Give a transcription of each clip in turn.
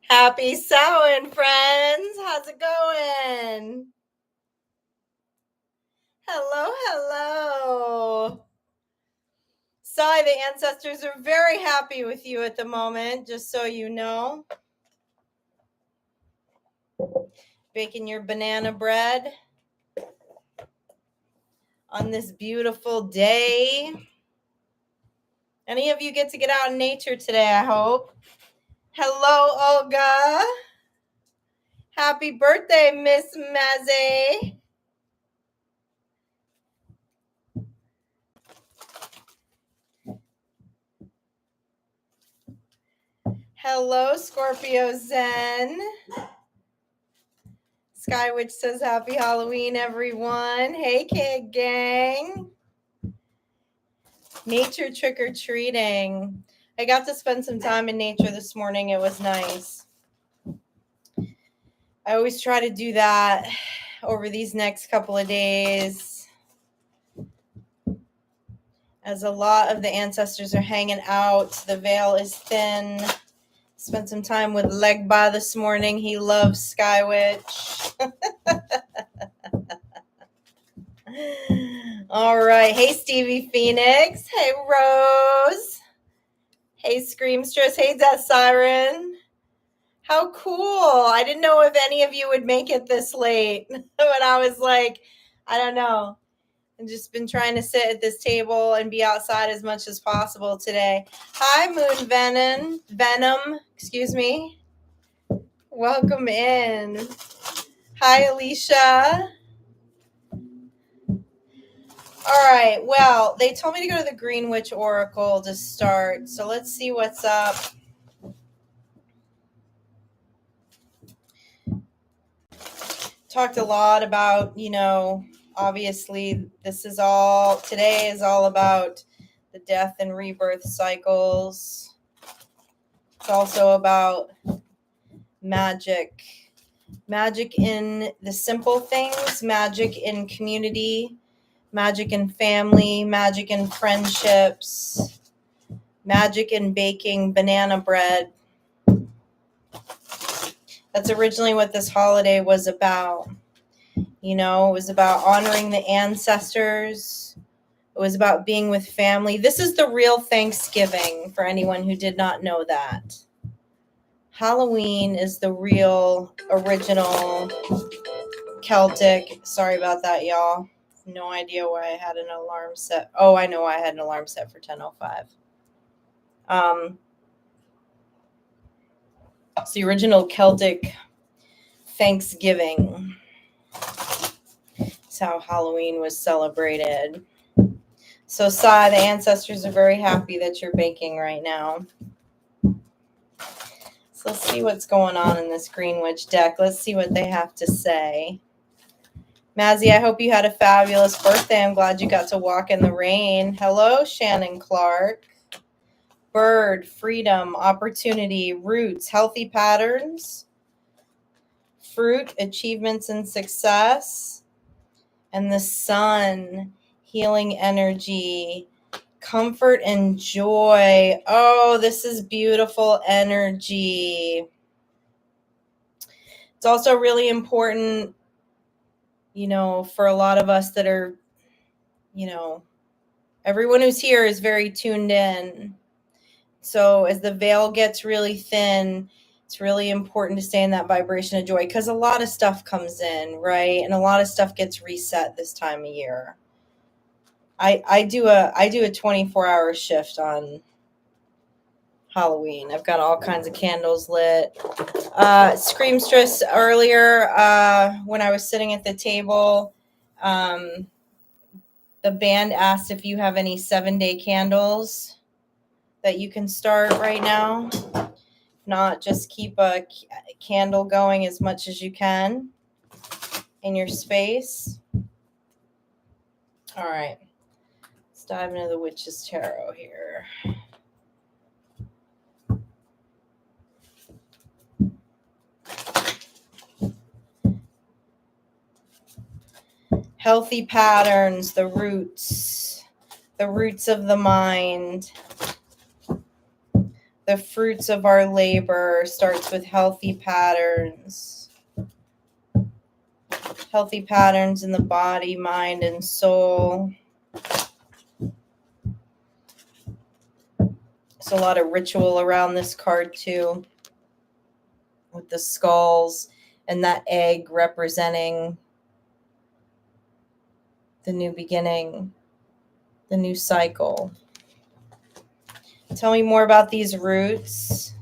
Happy Samhain, friends. How's it going? Hello, hello. Sai, the ancestors are very happy with you at the moment, just so you know. Baking your banana bread on this beautiful day. Any of you get to get out in nature today, I hope. Hello, Olga. Happy birthday, Miss Mazzy. Hello, Scorpio Zen. Sky Witch says happy Halloween, everyone. Hey, kid gang. Nature trick-or-treating. I got to spend some time in nature this morning. It was nice. I always try to do that over these next couple of days, as a lot of the ancestors are hanging out. The veil is thin. Spent some time with Legba this morning. He loves Sky Witch. All right. Hey, Stevie Phoenix. Hey, Rose. Hey, Screamstress. Hey, Death Siren. How cool. I didn't know if any of you would make it this late. But I was like, I don't know. I've just been trying to sit at this table and be outside as much as possible today. Hi, Moon Venom, excuse me. Welcome in. Hi, Alicia. All right, well, they told me to go to the Green Witch Oracle to start, so let's see what's up. Talked a lot about, obviously today is all about the death and rebirth cycles. It's also about magic in the simple things, magic in community, magic in family, magic in friendships, magic in baking banana bread. That's originally what this holiday was about. It was about honoring the ancestors. It was about being with family. This is the real Thanksgiving, for anyone who did not know that. Halloween is the real, original Celtic. Sorry about that, y'all. No idea why I had an alarm set. Oh, I know why I had an alarm set for 10:05. It's the original Celtic Thanksgiving. It's how Halloween was celebrated. So, Sai, the ancestors are very happy that you're baking right now. So let's see what's going on in this Green Witch deck. Let's see what they have to say. Mazzy, I hope you had a fabulous birthday. I'm glad you got to walk in the rain. Hello, Shannon Clark. Bird, freedom, opportunity, roots, healthy patterns, fruit, achievements and success, and the sun, healing energy, comfort and joy. Oh, this is beautiful energy. It's also really important, for a lot of us that are, everyone who's here is very tuned in. So as the veil gets really thin, it's really important to stay in that vibration of joy, because a lot of stuff comes in, right? And a lot of stuff gets reset this time of year. I do a 24-hour shift on Halloween. I've got all kinds of candles lit. Screamstress earlier, when I was sitting at the table, the band asked if you have any 7-day candles that you can start right now. Not just keep a candle going as much as you can in your space. All right. Let's dive into the Witch's Tarot here. Healthy patterns, the roots of the mind, The fruits of our labor starts with healthy patterns. Healthy patterns in the body, mind, and soul. There's a lot of ritual around this card too, with the skulls and that egg representing the new beginning, the new cycle. Tell me more about these roots.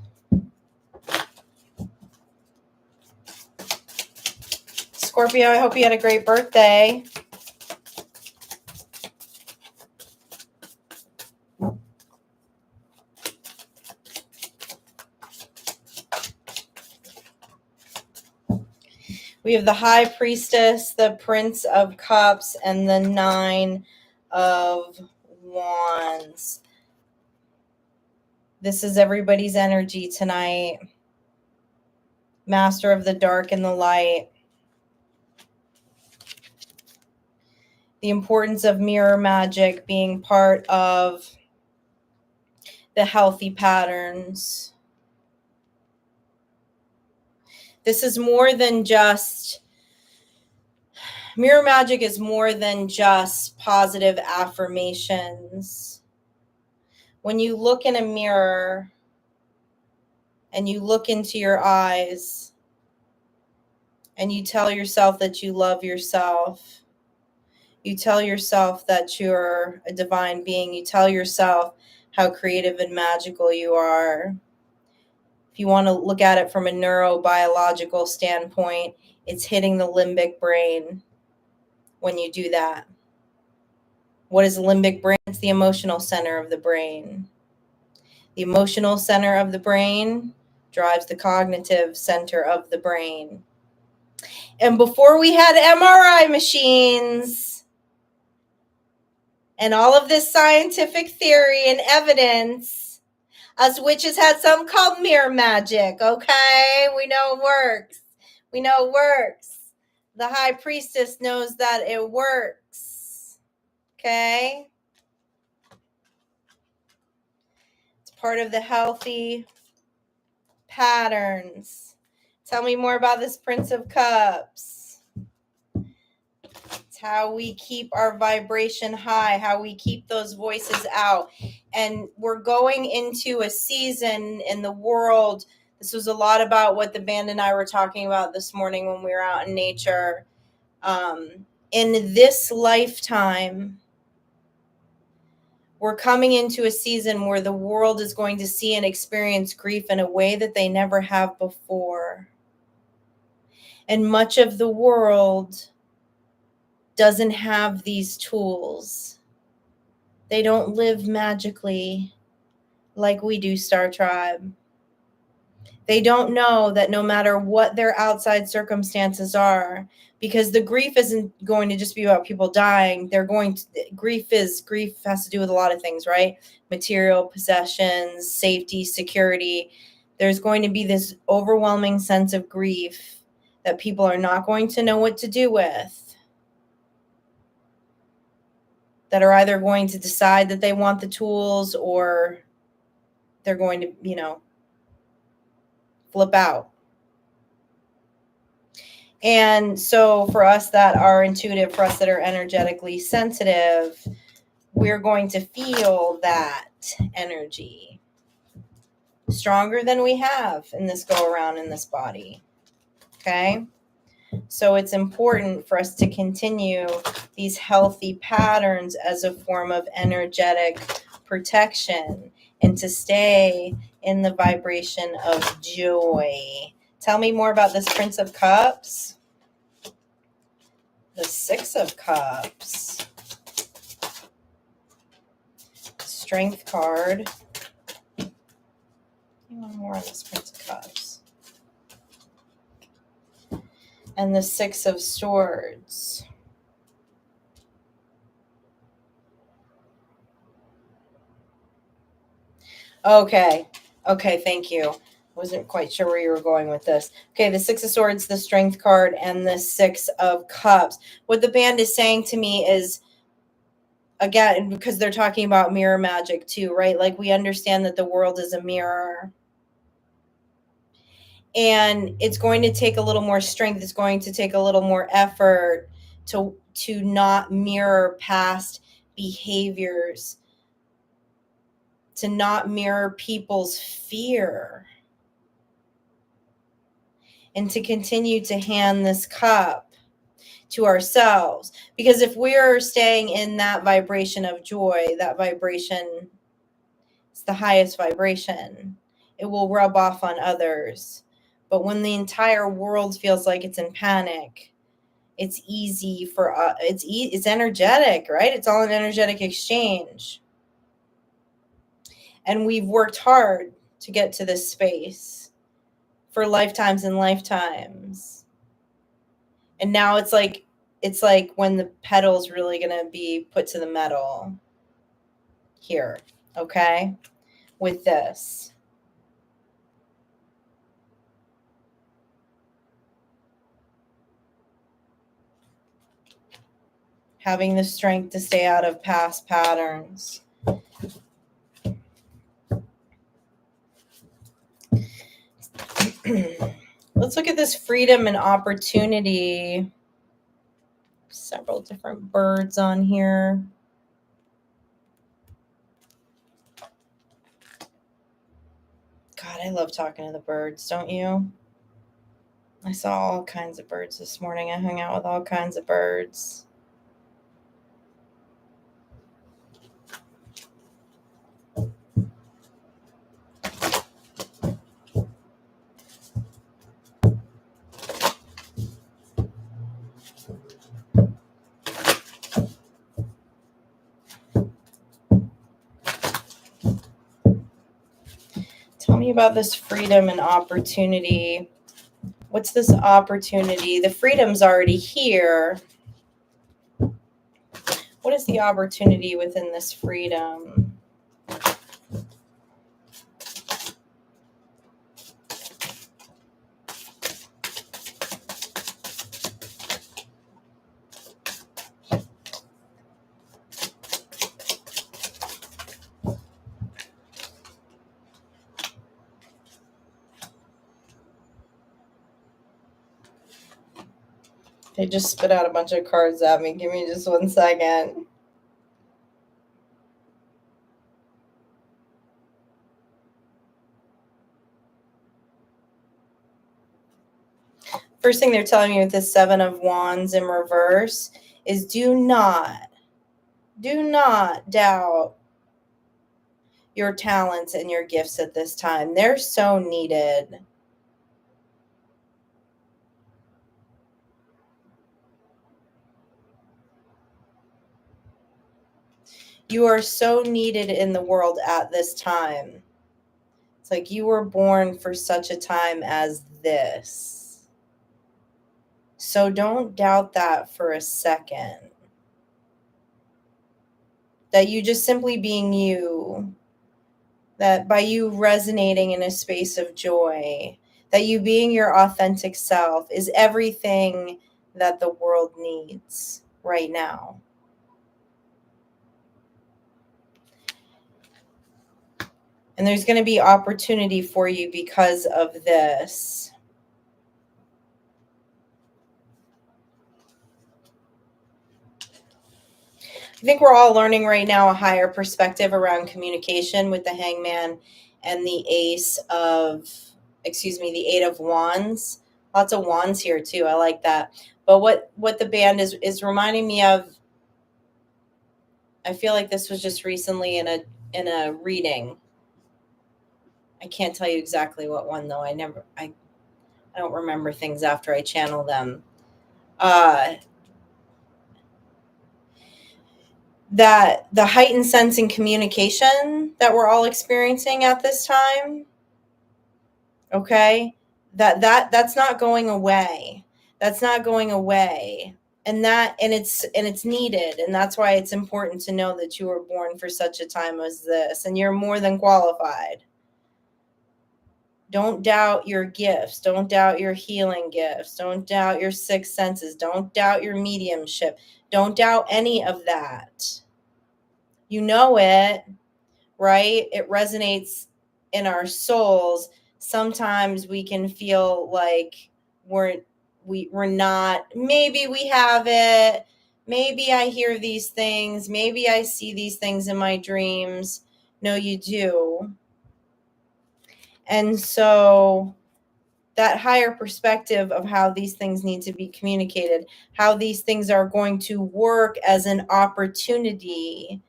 Scorpio, I hope you had a great birthday. We have the High Priestess, the Prince of Cups, and the Nine of Wands. This is everybody's energy tonight. Master of the dark and the light. The importance of mirror magic being part of the healthy patterns. This is more than just, mirror magic is more than just positive affirmations. When you look in a mirror and you look into your eyes and you tell yourself that you love yourself, you tell yourself that you're a divine being, you tell yourself how creative and magical you are. If you want to look at it from a neurobiological standpoint, it's hitting the limbic brain when you do that. What is the limbic brain? It's the emotional center of the brain. The emotional center of the brain drives the cognitive center of the brain. And before we had MRI machines and all of this scientific theory and evidence, us witches had something called mirror magic, okay? We know it works. We know it works. The High Priestess knows that it works, okay? It's part of the healthy patterns. Tell me more about this Prince of Cups. It's how we keep our vibration high, how we keep those voices out. And we're going into a season in the world. This was a lot about what the band and I were talking about this morning when we were out in nature. In this lifetime, we're coming into a season where the world is going to see and experience grief in a way that they never have before. And much of the world doesn't have these tools. They don't live magically like we do, Star Tribe. They don't know that no matter what their outside circumstances are, because the grief isn't going to just be about people dying. Grief has to do with a lot of things, right? Material possessions, safety, security. There's going to be this overwhelming sense of grief that people are not going to know what to do with. That are either going to decide that they want the tools or they're going to, flip out. And so for us that are intuitive, for us that are energetically sensitive, we're going to feel that energy stronger than we have in this go around in this body. Okay? So it's important for us to continue these healthy patterns as a form of energetic protection and to stay in the vibration of joy. Tell me more about this Prince of Cups. The Six of Cups. Strength card. One more on this Prince of Cups. And the Six of Swords. Okay, thank you. Wasn't quite sure where you were going with this. Okay, the Six of Swords, the Strength card, and the Six of Cups. What the band is saying to me is again, because they're talking about mirror magic too, right? Like we understand that the world is a mirror. And it's going to take a little more strength. It's going to take a little more effort to not mirror past behaviors, to not mirror people's fear, and to continue to hand this cup to ourselves. Because if we're staying in that vibration of joy, that vibration is the highest vibration. It will rub off on others. But when the entire world feels like it's in panic, it's easy for it's energetic, right? It's all an energetic exchange. And we've worked hard to get to this space for lifetimes and lifetimes. And now it's like when the pedal's really going to be put to the metal here, okay? With this. Having the strength to stay out of past patterns. Let's look at this freedom and opportunity. Several different birds on here. God, I love talking to the birds, don't you? I saw all kinds of birds this morning. I hung out with all kinds of birds. Tell me about this freedom and opportunity. What's this opportunity? The freedom's already here. What is the opportunity within this freedom? They just spit out a bunch of cards at me. Give me just 1 second. First thing they're telling me with this 7 of Wands in reverse is do not doubt your talents and your gifts at this time. They're so needed. You are so needed in the world at this time. It's like you were born for such a time as this. So don't doubt that for a second. That you just simply being you, that by you resonating in a space of joy, that you being your authentic self is everything that the world needs right now. And there's going to be opportunity for you because of this. I think we're all learning right now a higher perspective around communication with the Hangman and the the 8 of Wands. Lots of wands here too. I like that. But what the band is reminding me of, I feel like this was just recently in a reading. I can't tell you exactly what one though. I don't remember things after I channel them. That the heightened sense in communication that we're all experiencing at this time, okay, that's not going away. That's not going away. And it's needed. And that's why it's important to know that you were born for such a time as this, and you're more than qualified. Don't doubt your gifts. Don't doubt your healing gifts. Don't doubt your sixth senses. Don't doubt your mediumship. Don't doubt any of that. You know it, right? It resonates in our souls. Sometimes we can feel like we're not, maybe we have it, maybe I hear these things, maybe I see these things in my dreams. No, you do. And so that higher perspective of how these things need to be communicated, how these things are going to work as an opportunity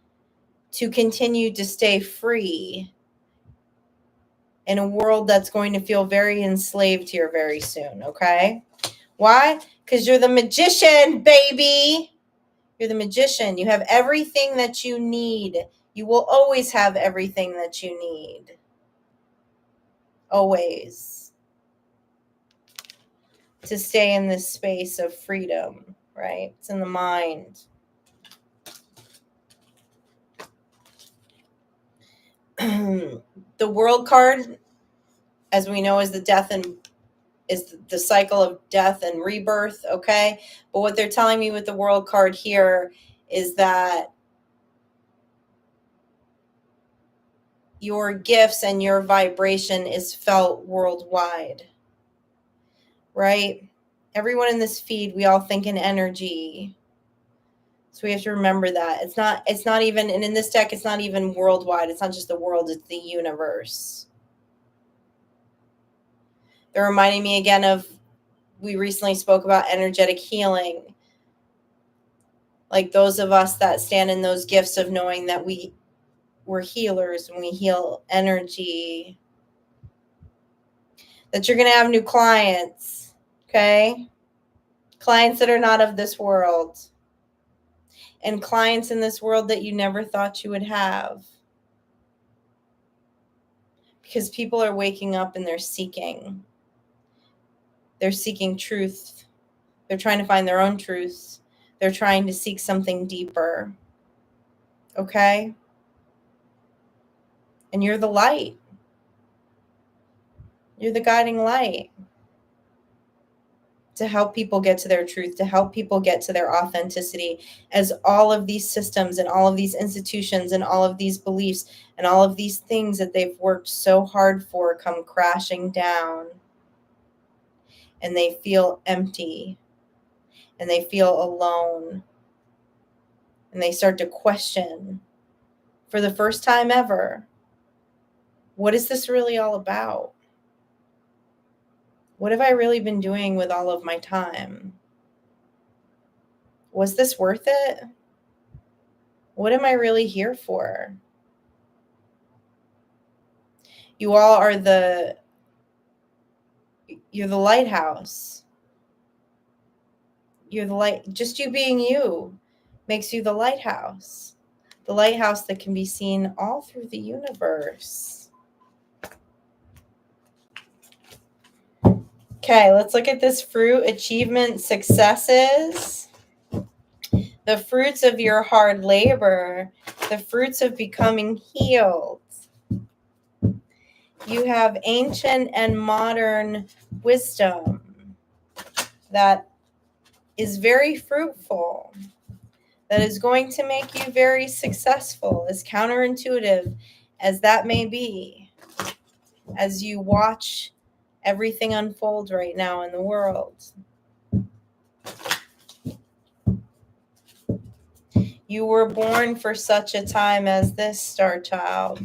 to continue to stay free in a world that's going to feel very enslaved here very soon, okay? Why? Because you're the magician, baby. You're the magician. You have everything that you need. You will always have everything that you need. Always. To stay in this space of freedom, right? It's in the mind. The world card, as we know, is the death and is the cycle of death and rebirth, okay? But what they're telling me with the world card here is that your gifts and your vibration is felt worldwide, right? Everyone in this feed, we all think in energy. So we have to remember that. It's not even, and in this deck, it's not even worldwide. It's not just the world, it's the universe. They're reminding me again of, we recently spoke about energetic healing. Like those of us that stand in those gifts of knowing that we're healers and we heal energy. That you're going to have new clients, okay? Clients that are not of this world. And clients in this world that you never thought you would have. Because people are waking up and they're seeking. They're seeking truth. They're trying to find their own truth. They're trying to seek something deeper. Okay? And you're the light. You're the guiding light. To help people get to their truth, to help people get to their authenticity, as all of these systems and all of these institutions and all of these beliefs and all of these things that they've worked so hard for come crashing down, and they feel empty and they feel alone, and they start to question for the first time ever, what is this really all about? What have I really been doing with all of my time? Was this worth it? What am I really here for? You all are you're the lighthouse. You're the light. Just you being you makes you the lighthouse. The lighthouse that can be seen all through the universe. Okay, let's look at this fruit. Achievement, successes. The fruits of your hard labor. The fruits of becoming healed. You have ancient and modern wisdom that is very fruitful, that is going to make you very successful, as counterintuitive as that may be, as you watch everything unfold right now in the world. You were born for such a time as this, Star Child.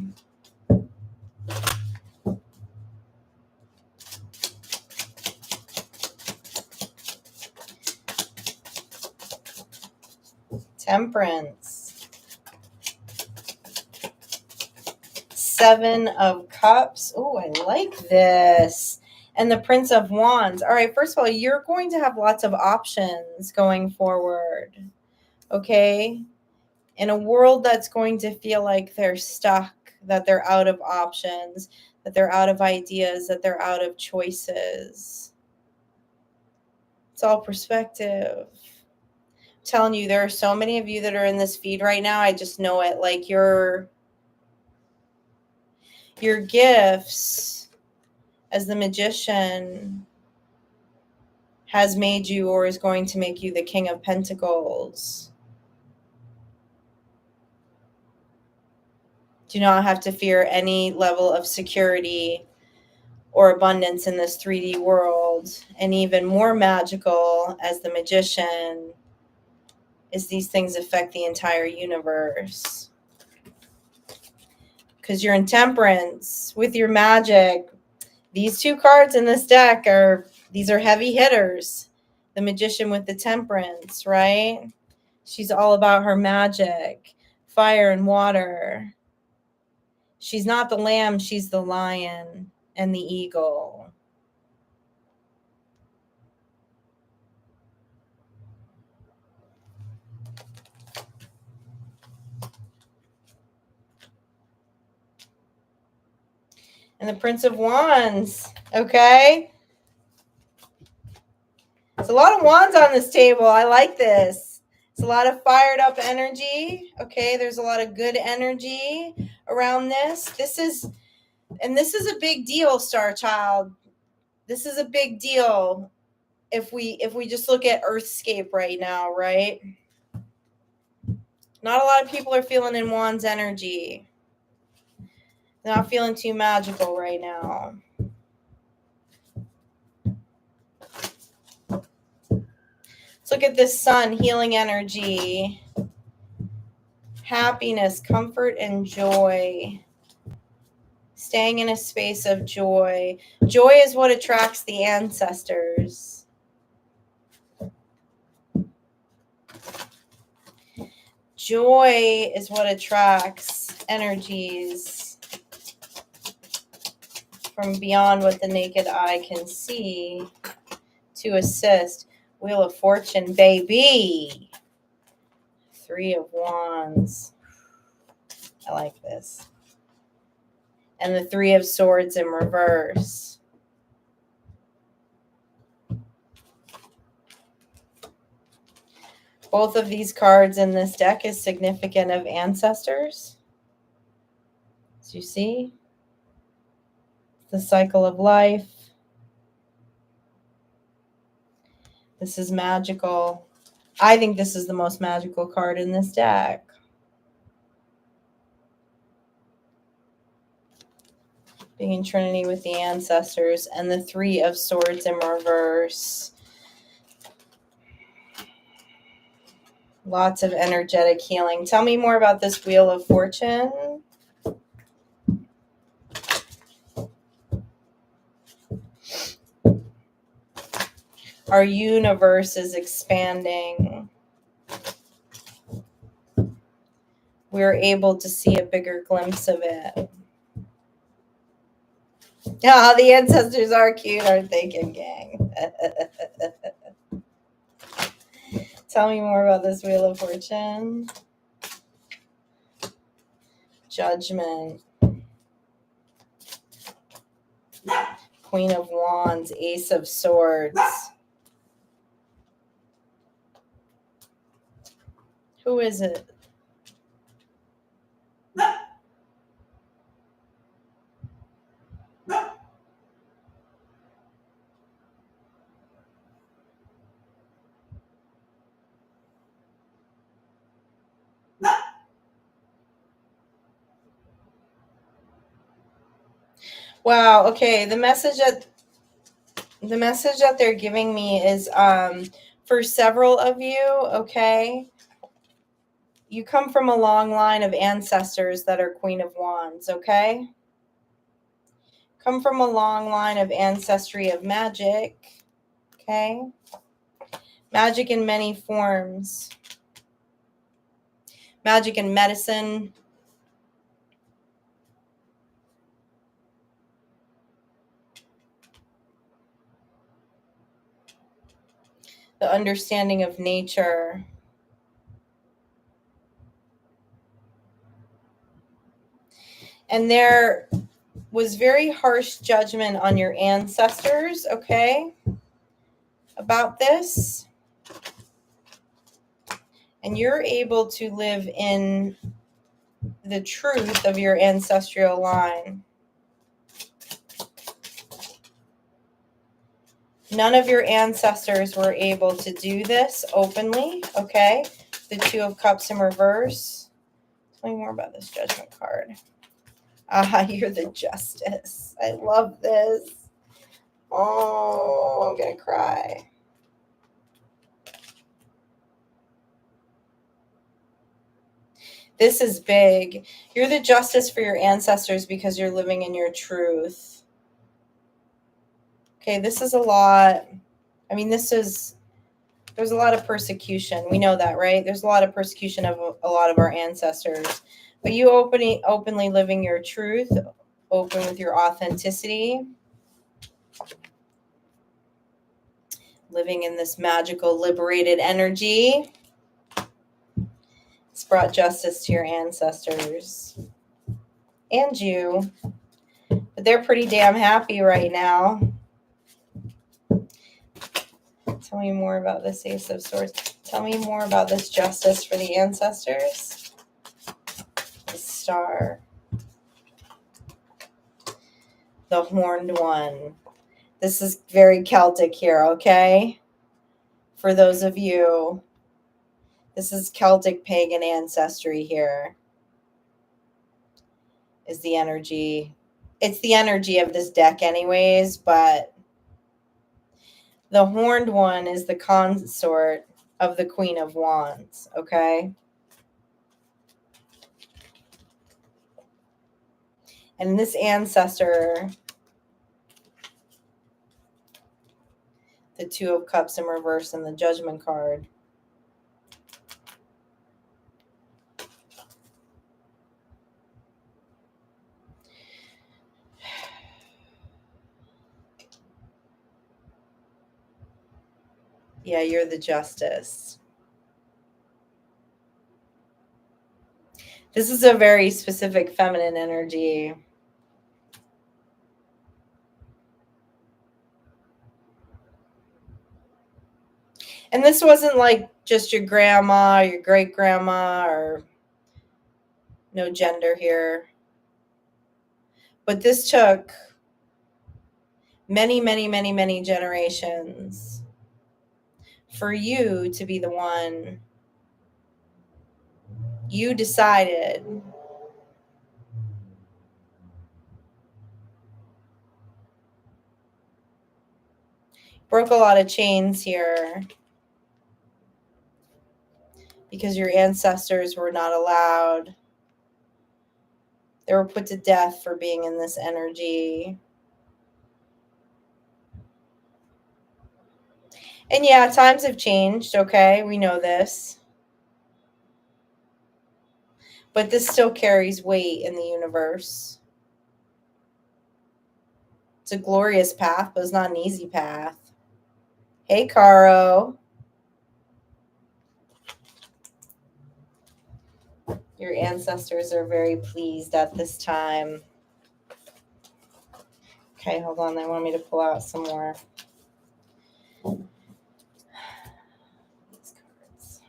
Temperance. Seven of Cups. Oh, I like this. And the Prince of Wands. All right, first of all, you're going to have lots of options going forward. Okay? In a world that's going to feel like they're stuck, that they're out of options, that they're out of ideas, that they're out of choices. It's all perspective. I'm telling you, there are so many of you that are in this feed right now. I just know it. Like your gifts as the magician has made you, or is going to make you, the King of Pentacles. Do not have to fear any level of security or abundance in this 3D world. And even more magical as the magician is these things affect the entire universe. Because you're in temperance with your magic. These two cards in this deck these are heavy hitters. The magician with the temperance, right? She's all about her magic, fire and water. She's not the lamb, she's the lion and the eagle. And the Prince of Wands, okay? There's a lot of wands on this table. I like this. It's a lot of fired up energy, okay? There's a lot of good energy around this. This is a big deal, Star Child. This is a big deal if we just look at Earthscape right now, right? Not a lot of people are feeling in Wands energy. They're not feeling too magical right now. Let's look at this sun, healing energy, happiness, comfort, and joy. Staying in a space of joy. Joy is what attracts the ancestors. Joy is what attracts energies from beyond what the naked eye can see to assist. Wheel of Fortune, baby. 3 of Wands. I like this. And the 3 of Swords in reverse. Both of these cards in this deck is significant of ancestors. As you see, the cycle of life. This is magical. I think this is the most magical card in this deck. Being in Trinity with the ancestors and the 3 of Swords in reverse. Lots of energetic healing. Tell me more about this Wheel of Fortune. Our universe is expanding. We're able to see a bigger glimpse of it. Yeah, the ancestors are cute, aren't they, Kim Gang? Tell me more about this Wheel of Fortune. Judgment. Queen of Wands, Ace of Swords. Who is it? Wow, okay. The message that they're giving me is for several of you, okay? You come from a long line of ancestors that are Queen of Wands, okay? Come from a long line of ancestry of magic, okay? Magic in many forms. Magic in medicine. The understanding of nature. And there was very harsh judgment on your ancestors, okay, about this. And you're able to live in the truth of your ancestral line. None of your ancestors were able to do this openly, okay? The 2 of Cups in reverse. Tell me more about this Judgment card. You're the justice. I love this. Oh, I'm going to cry. This is big. You're the justice for your ancestors because you're living in your truth. Okay, this is a lot. I mean, there's a lot of persecution. We know that, right? There's a lot of persecution of a lot of our ancestors. But you openly living your truth, open with your authenticity, living in this magical, liberated energy. It's brought justice to your ancestors and you. But they're pretty damn happy right now. Tell me more about this Ace of Swords. Tell me more about this justice for the ancestors. The Star. The Horned One. This is very Celtic here, okay? For those of you, this is Celtic pagan ancestry here. Is the energy. It's the energy of this deck anyways, but the Horned One is the consort of the Queen of Wands, okay? And this ancestor, the Two of Cups in reverse and the Judgment card. Yeah, you're the justice. This is a very specific feminine energy. And this wasn't like just your grandma, your great grandma, or no gender here. But this took many, many, many, many generations for you to be the one. You decided. Broke a lot of chains here. Because your ancestors were not allowed. They were put to death for being in this energy. And yeah, times have changed, okay? We know this. But this still carries weight in the universe. It's a glorious path, but it's not an easy path. Hey, Caro. Your ancestors are very pleased at this time. Okay, hold on. They want me to pull out some more. These cards.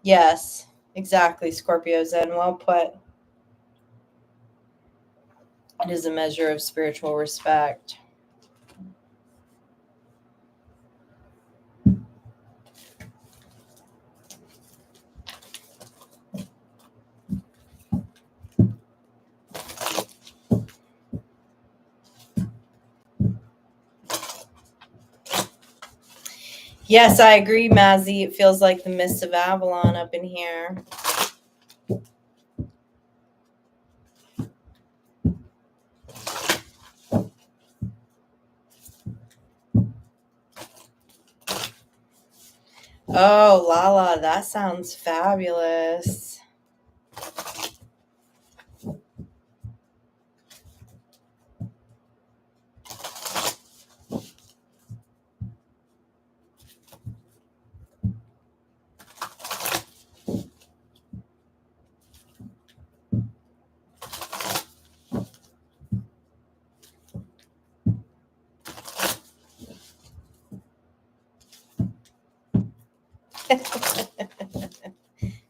Yes, exactly, Scorpio Zen. Well put. It is a measure of spiritual respect. Yes, I agree, Mazzy. It feels like the Mists of Avalon up in here. Oh, Lala, that sounds fabulous.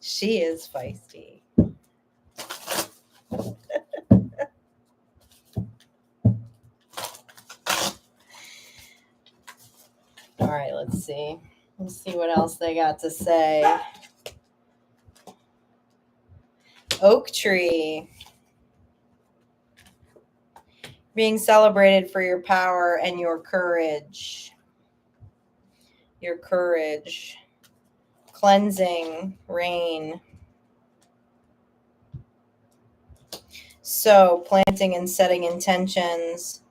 She is feisty. All right, let's see. Let's see what else they got to say. Oak tree. Being celebrated for your power and your courage. Your courage. Cleansing. Rain. So, planting and setting intentions.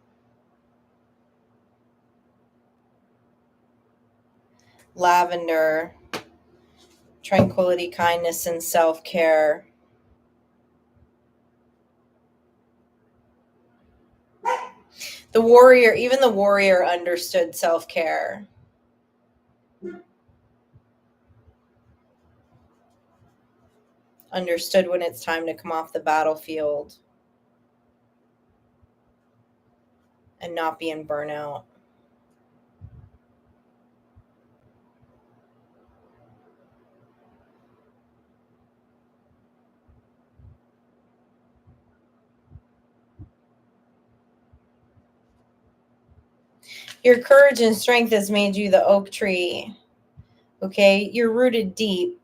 Lavender. Tranquility, kindness, and self-care. The warrior, even the warrior understood self-care. Understood when it's time to come off the battlefield and not be in burnout. Your courage and strength has made you the oak tree. Okay, you're rooted deep.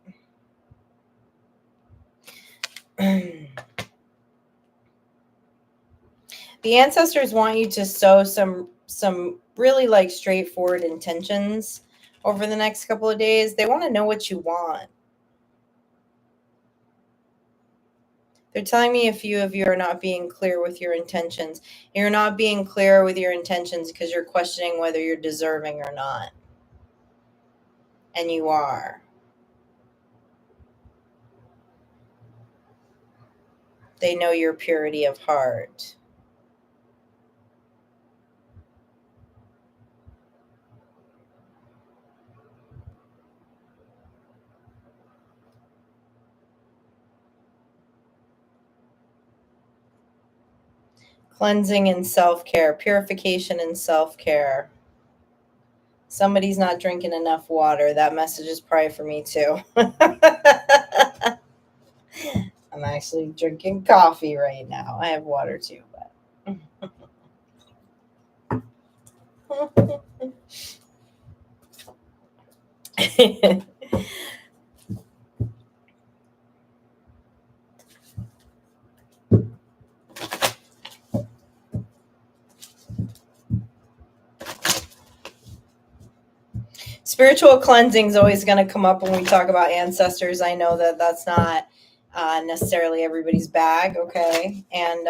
The ancestors want you to sow some really like straightforward intentions over the next couple of days. They want to know what you want. They're telling me a few of you are not being clear with your intentions. You're not being clear with your intentions because you're questioning whether you're deserving or not. And you are. They know your purity of heart. Cleansing and self-care, purification and self-care. Somebody's not drinking enough water. That message is probably for me too. I'm actually drinking coffee right now. I have water too, but spiritual cleansing is always going to come up when we talk about ancestors. I know that that's not necessarily everybody's bag, okay? And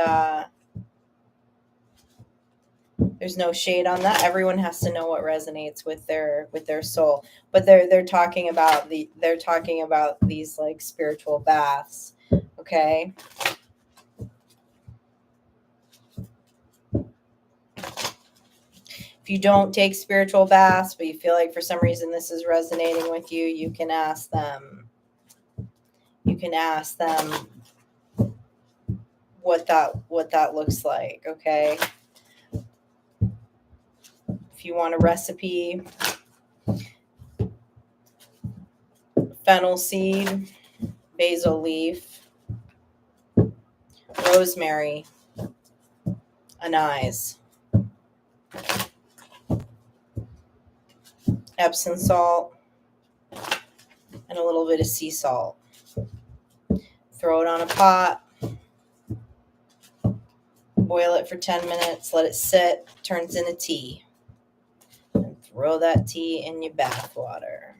there's no shade on that. Everyone has to know what resonates with their soul. But they're talking about these like spiritual baths, okay? If you don't take spiritual baths, but you feel like for some reason this is resonating with you, you can ask them. You can ask them what that looks like, okay? If you want a recipe, fennel seed, basil leaf, rosemary, anise, Epsom salt, and a little bit of sea salt. Throw it on a pot, boil it for 10 minutes, let it sit, turns into tea. And throw that tea in your bath water.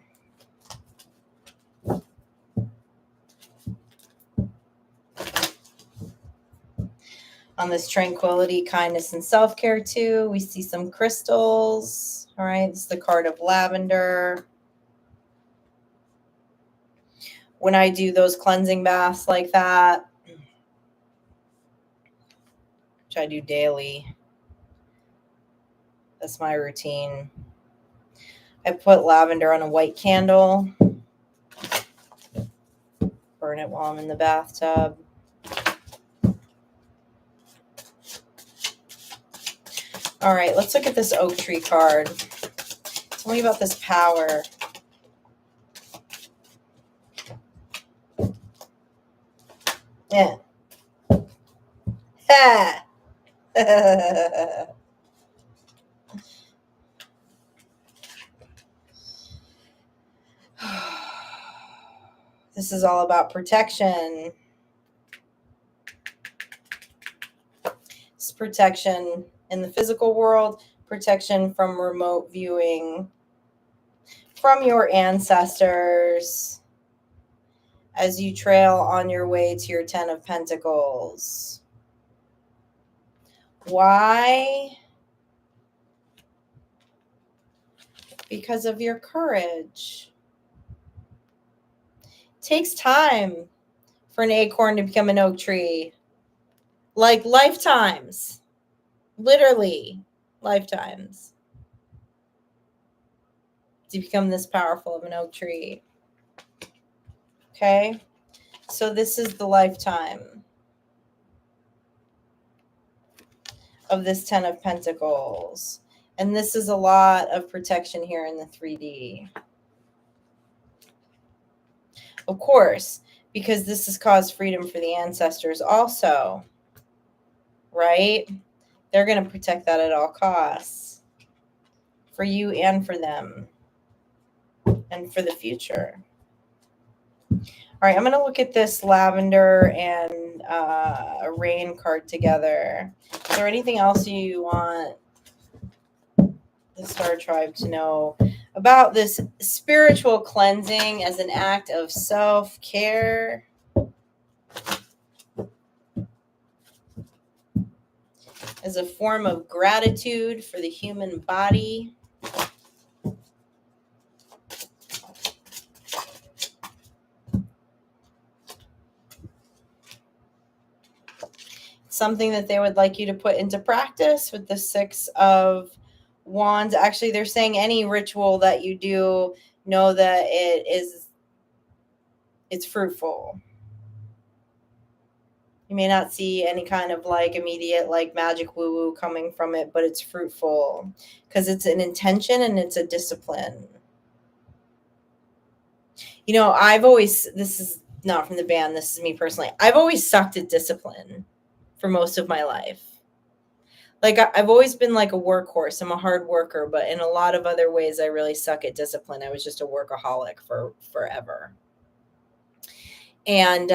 On this tranquility, kindness, and self-care too, we see some crystals. All right, it's the card of lavender. When I do those cleansing baths like that, which I do daily, that's my routine. I put lavender on a white candle, burn it while I'm in the bathtub. All right, let's look at this oak tree card. Tell me about this power. Yeah. Ha. This is all about protection. It's protection in the physical world, protection from remote viewing from your ancestors as you trail on your way to your 10 of Pentacles. Why? Because of your courage. It takes time for an acorn to become an oak tree. Like lifetimes. Literally lifetimes. To become this powerful of an oak tree. Okay? So this is the lifetime of this 10 of Pentacles. And this is a lot of protection here in the 3D. Of course, because this has caused freedom for the ancestors also, right? They're going to protect that at all costs for you and for them and for the future. All right, I'm going to look at this lavender and a rain card together. Is there anything else you want the Star Tribe to know about this spiritual cleansing as an act of self-care? As a form of gratitude for the human body? Something that they would like you to put into practice with the 6 of Wands. Actually, they're saying any ritual that you do, know that it's fruitful. You may not see any kind of like immediate like magic woo-woo coming from it, but it's fruitful because it's an intention and it's a discipline. You know, this is not from the band, this is me personally. I've always sucked at discipline for most of my life. Like I've always been like a workhorse. I'm a hard worker, but in a lot of other ways, I really suck at discipline. I was just a workaholic for forever. And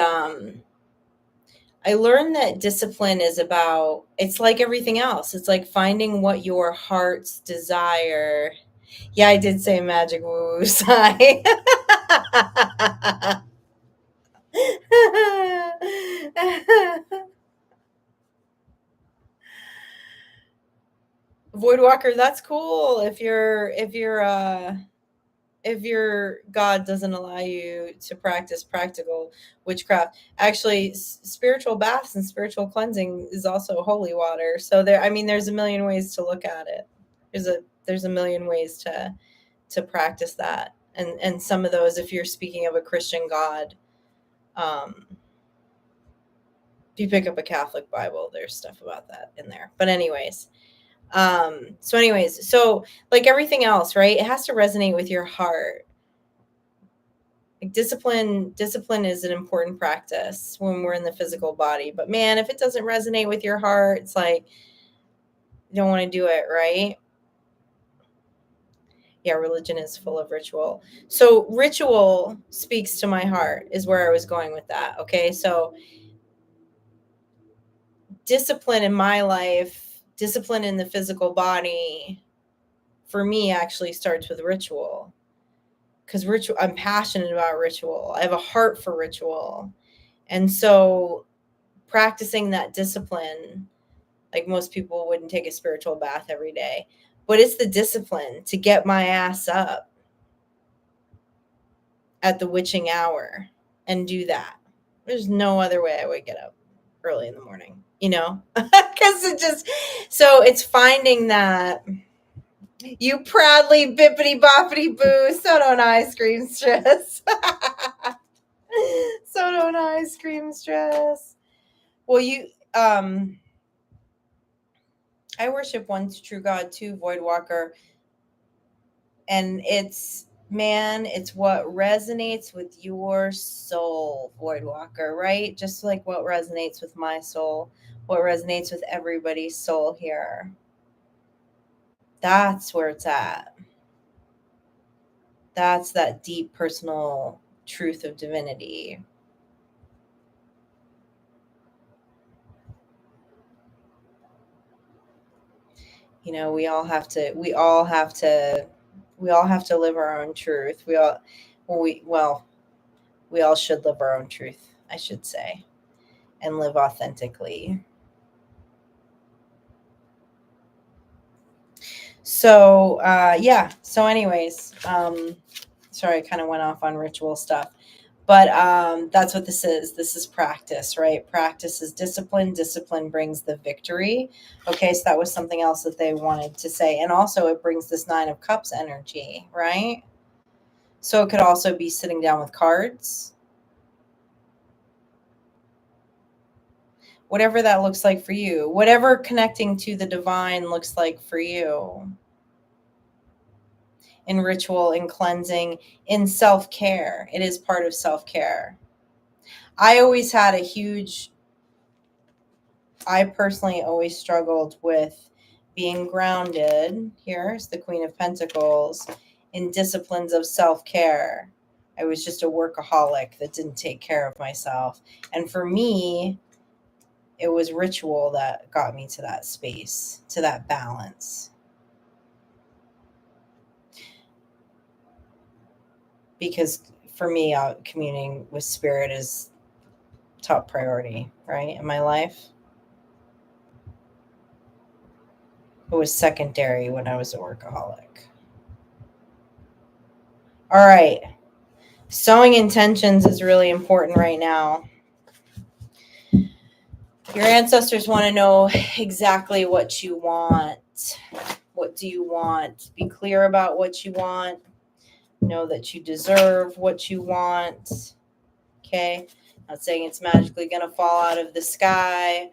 I learned that discipline is about, it's like everything else. It's like finding what your heart's desire. Yeah, I did say magic woo sigh. Voidwalker, that's cool if your God doesn't allow you to practice practical witchcraft. Actually, spiritual baths and spiritual cleansing is also holy water. So there's a million ways to look at it. There's a million ways to practice that. And some of those, if you're speaking of a Christian God, if you pick up a Catholic Bible, there's stuff about that in there. But anyways, so like everything else, right? It has to resonate with your heart. Like discipline is an important practice when we're in the physical body. But man, if it doesn't resonate with your heart, it's like you don't want to do it, right? Yeah, religion is full of ritual. So ritual speaks to my heart is where I was going with that. Okay, so discipline in my life, discipline in the physical body, for me actually starts with ritual. Because ritual, I'm passionate about ritual. I have a heart for ritual. And so practicing that discipline, like most people wouldn't take a spiritual bath every day, but it's the discipline to get my ass up at the witching hour and do that. There's no other way I would get up early in the morning, because so it's finding that. You proudly bippity boppity boo. So don't I, scream stress. So don't I, scream stress. Well, I worship one true God too, Voidwalker. And it's Man, it's what resonates with your soul, Voidwalker, right? Just like what resonates with my soul, what resonates with everybody's soul here. That's where it's at. That's that deep personal truth of divinity. You know, we all have to live our own truth. We all should live our own truth, I should say, and live authentically. So, yeah. So anyways, sorry, I kind of went off on ritual stuff, but that's what this is. This is practice, right? Practice is discipline. Discipline brings the victory. Okay, so that was something else that they wanted to say. And also it brings this 9 of Cups energy, right? So it could also be sitting down with cards. Whatever that looks like for you. Whatever connecting to the divine looks like for you. In ritual, in cleansing, in self-care. It is part of self-care. I personally always struggled with being grounded. Here's the Queen of Pentacles in disciplines of self-care. I was just a workaholic that didn't take care of myself. And for me, it was ritual that got me to that space, to that balance. Because for me, communing with spirit is top priority, right, in my life. It was secondary when I was a workaholic. All right. Sowing intentions is really important right now. Your ancestors want to know exactly what you want. What do you want? Be clear about what you want. Know that you deserve what you want. Okay? Not saying it's magically going to fall out of the sky,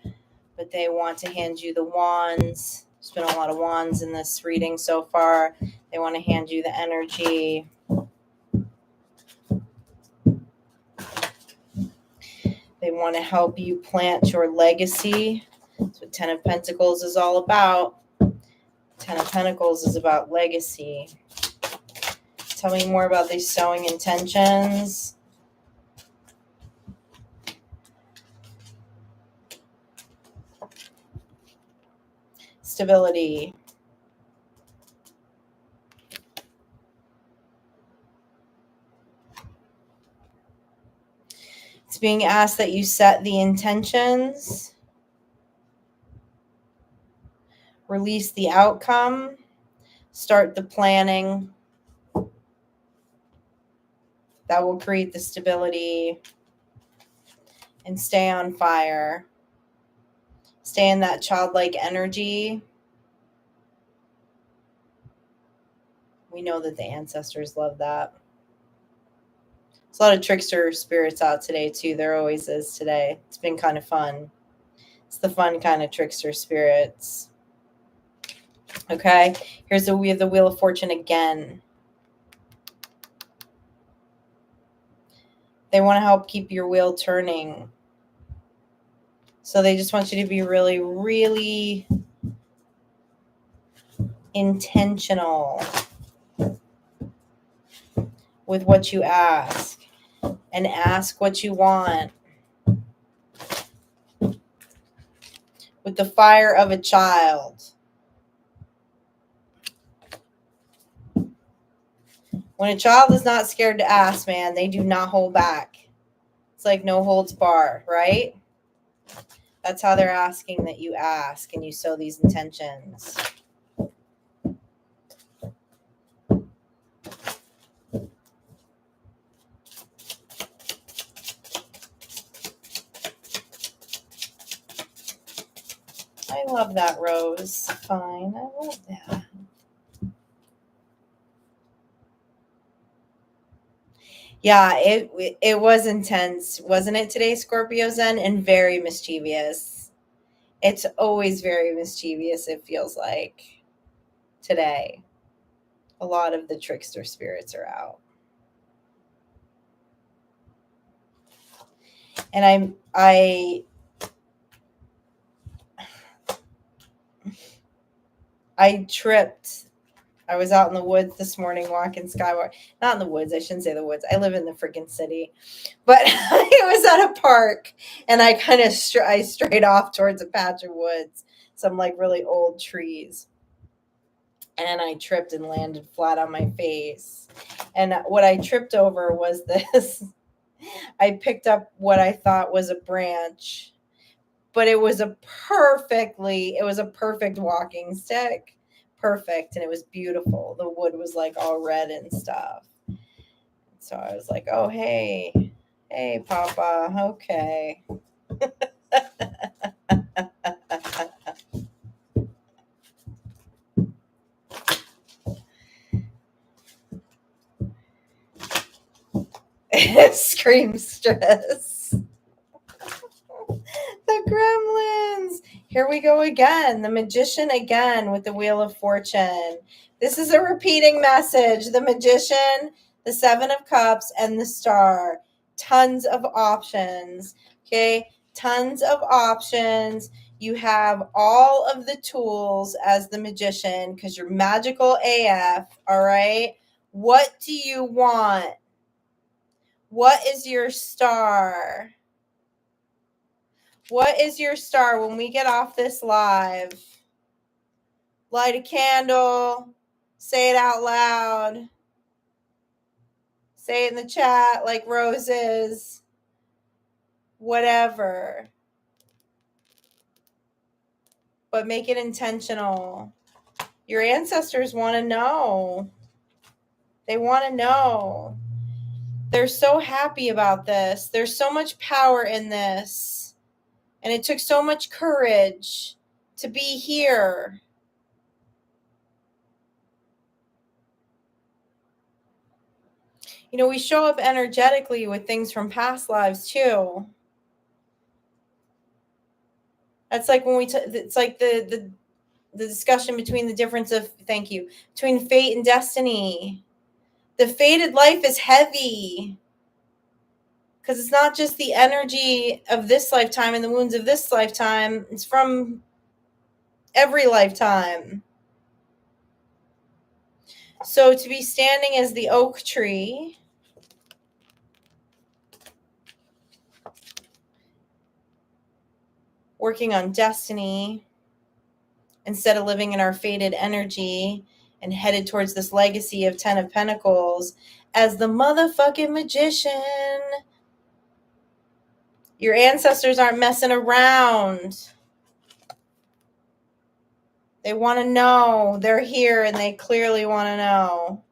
but they want to hand you the wands. There's been a lot of wands in this reading so far. They want to hand you the energy. They want to help you plant your legacy. That's what 10 of Pentacles is all about. 10 of Pentacles is about legacy. Tell me more about these sowing intentions. Stability. It's being asked that you set the intentions, release the outcome, start the planning. That will create the stability, and stay on fire. Stay in that childlike energy. We know that the ancestors love that. There's a lot of trickster spirits out today too. There always is today. It's been kind of fun. It's the fun kind of trickster spirits. Okay, we have the Wheel of Fortune again. They want to help keep your wheel turning. So they just want you to be really, really intentional with what you ask, and ask what you want with the fire of a child. When a child is not scared to ask, man, they do not hold back. It's like no holds bar, right? That's how they're asking that you ask and you sow these intentions. I love that, Rose. Fine. I love that. Yeah, it was intense, wasn't it today, Scorpio Zen? And very mischievous. It's always very mischievous, it feels like, today. A lot of the trickster spirits are out. And I tripped. I was out in the woods this morning walking Skywalk. Not in the woods. I shouldn't say the woods. I live in the freaking city. But I was at a park, and I kind of I strayed off towards a patch of woods, some like really old trees. And I tripped and landed flat on my face. And what I tripped over was this. I picked up what I thought was a branch, but it was a perfect walking stick. Perfect. And it was beautiful. The wood was like all red and stuff. So I was like, oh, hey, Papa. Okay. Scream stress. The gremlins. Here we go again. The magician again with the Wheel of Fortune. This is a repeating message. The magician, the Seven of Cups, and the Star. Tons of options. Okay? Tons of options. You have all of the tools as the magician because you're magical AF. All right? What do you want? What is your star? What is your star when we get off this live? Light a candle. Say it out loud. Say it in the chat like roses. Whatever. But make it intentional. Your ancestors want to know. They want to know. They're so happy about this. There's so much power in this. And it took so much courage to be here. You know, we show up energetically with things from past lives too. That's like when it's like the discussion between the difference of, between fate and destiny. The fated life is heavy because it's not just the energy of this lifetime and the wounds of this lifetime. It's from every lifetime. So to be standing as the oak tree, working on destiny instead of living in our fated energy and headed towards this legacy of 10 of Pentacles as the motherfucking magician. Your ancestors aren't messing around. They want to know. They're here and they clearly want to know.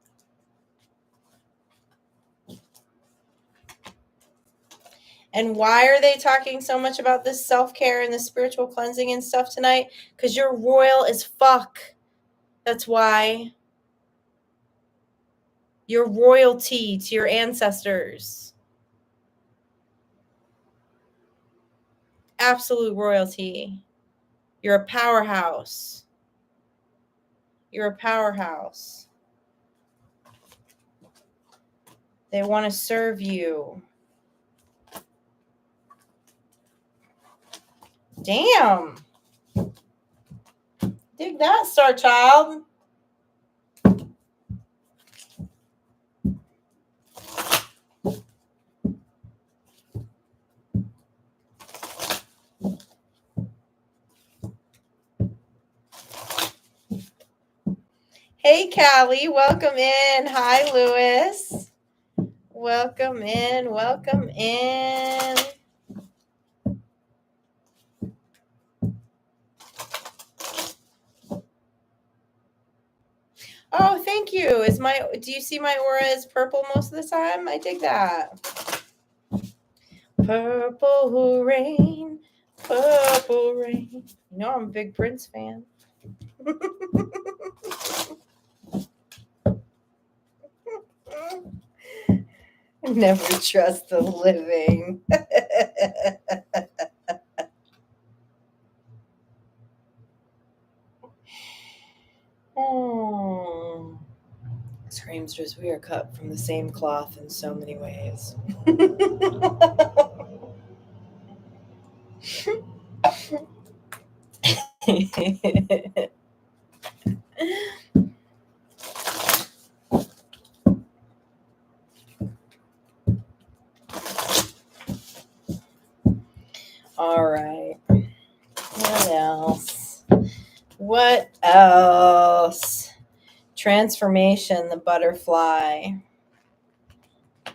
And why are they talking so much about this self-care and the spiritual cleansing and stuff tonight? Because you're royal as fuck. That's why. You're royalty to your ancestors. Absolute royalty. You're a powerhouse. You're a powerhouse. They want to serve you. Damn. Dig that, Star Child. Hey, Callie. Welcome in. Hi, Lewis. Welcome in. Welcome in. Oh, thank you. Do you see my aura is purple most of the time? I dig that. Purple rain, purple rain. You know I'm a big Prince fan. Never trust the living. Oh. Sisters, we are cut from the same cloth in so many ways. All right. What else? What else? Transformation, the butterfly.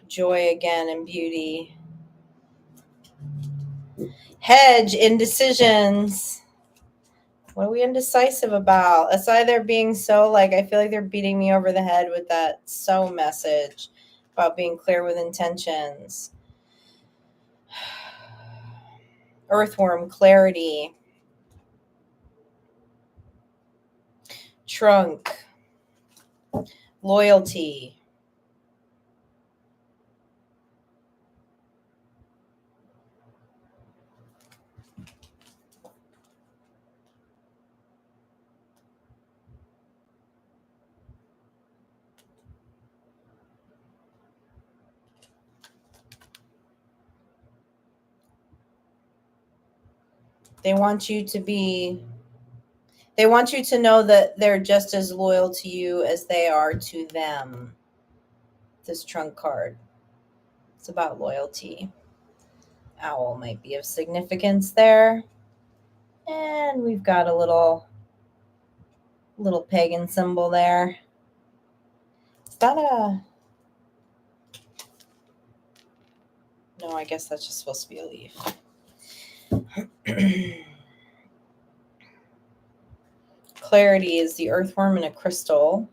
Joy again and beauty. Hedge, indecisions. What are we indecisive about? Aside they're being so, like, I feel like they're beating me over the head with that so message about being clear with intentions. Earthworm, clarity. Trunk, loyalty. They want you to know that they're just as loyal to you as they are to them. This trunk card. It's about loyalty. Owl might be of significance there. And we've got a little pagan symbol there. Is that a... No, I guess that's just supposed to be a leaf. Clarity is the earthworm in a crystal.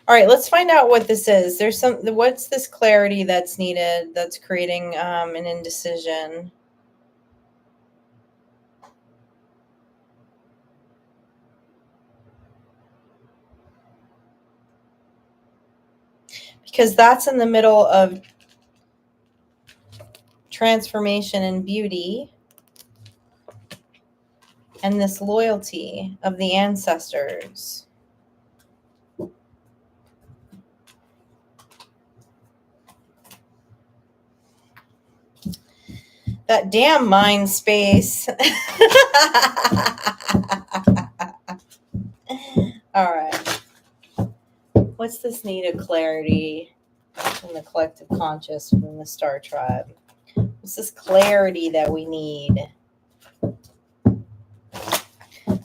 All right, let's find out what this is. What's this clarity that's needed that's creating an indecision? Because that's in the middle of transformation and beauty and this loyalty of the ancestors. That damn mind space. All right. What's this need of clarity in the collective conscious from the star tribe? What's this clarity that we need?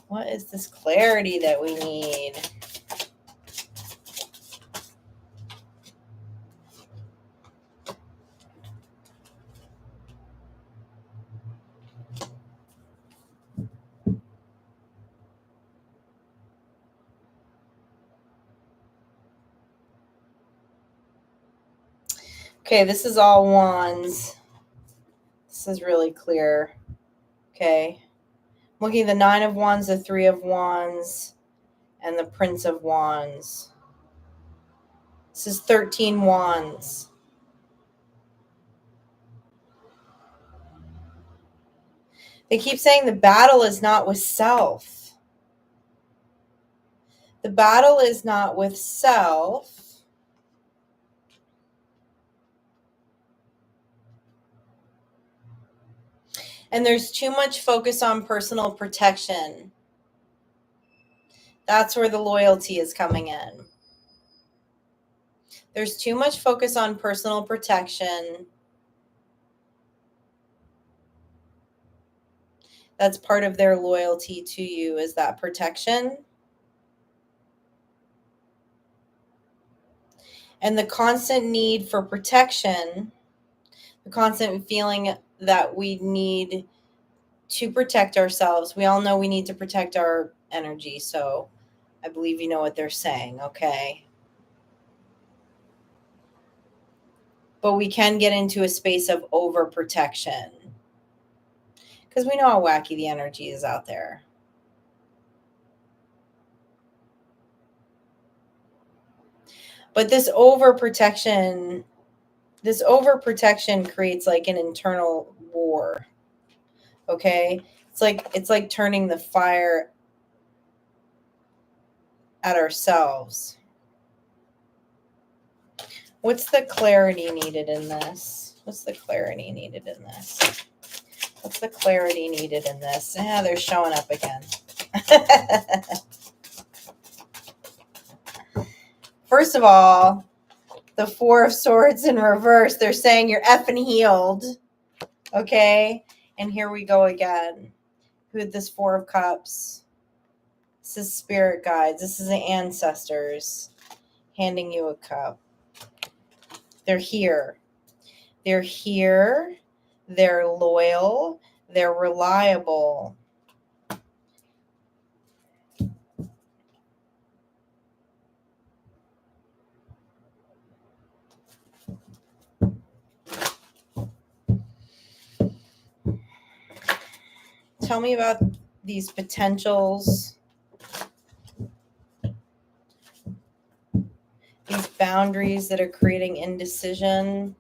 What is this clarity that we need? Okay, this is all wands. This is really clear. Okay. I'm looking at the 9 of wands, the 3 of wands, and the Prince of wands. This is 13 wands. They keep saying the battle is not with self. The battle is not with self. And there's too much focus on personal protection. That's where the loyalty is coming in. There's too much focus on personal protection. That's part of their loyalty to you, is that protection. And the constant need for protection, the constant feeling that we need to protect ourselves. We all know we need to protect our energy, so I believe you know what they're saying, okay? But we can get into a space of overprotection because we know how wacky the energy is out there. But this overprotection creates like an internal war. Okay? It's like turning the fire at ourselves. What's the clarity needed in this? What's the clarity needed in this? What's the clarity needed in this? They're showing up again. First of all, the Four of Swords in reverse. They're saying you're effing healed. Okay? And here we go again. With this Four of Cups. This is spirit guides. This is the ancestors handing you a cup. They're here. They're here. They're loyal. They're reliable. Tell me about these potentials, these boundaries that are creating indecision.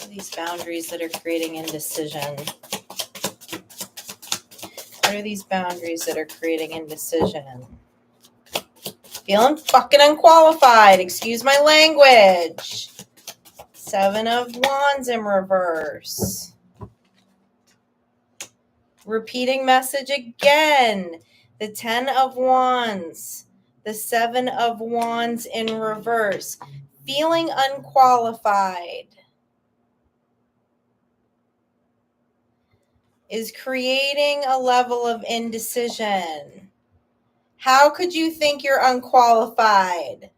These boundaries that are creating indecision. What are these boundaries that are creating indecision? Feeling fucking unqualified. Excuse my language. Seven of Wands in reverse. Repeating message again. The 10 of Wands. The 7 of Wands in reverse. Feeling unqualified is creating a level of indecision. How could you think you're unqualified?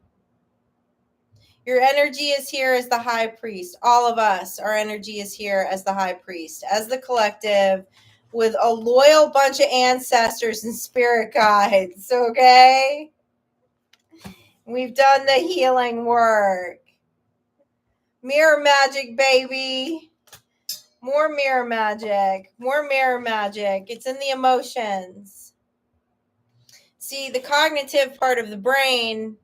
Your energy is here as the high priest. All of us, our energy is here as the high priest, as the collective, with a loyal bunch of ancestors and spirit guides, okay? We've done the healing work. Mirror magic, baby. More mirror magic. More mirror magic. It's in the emotions. See, the cognitive part of the brain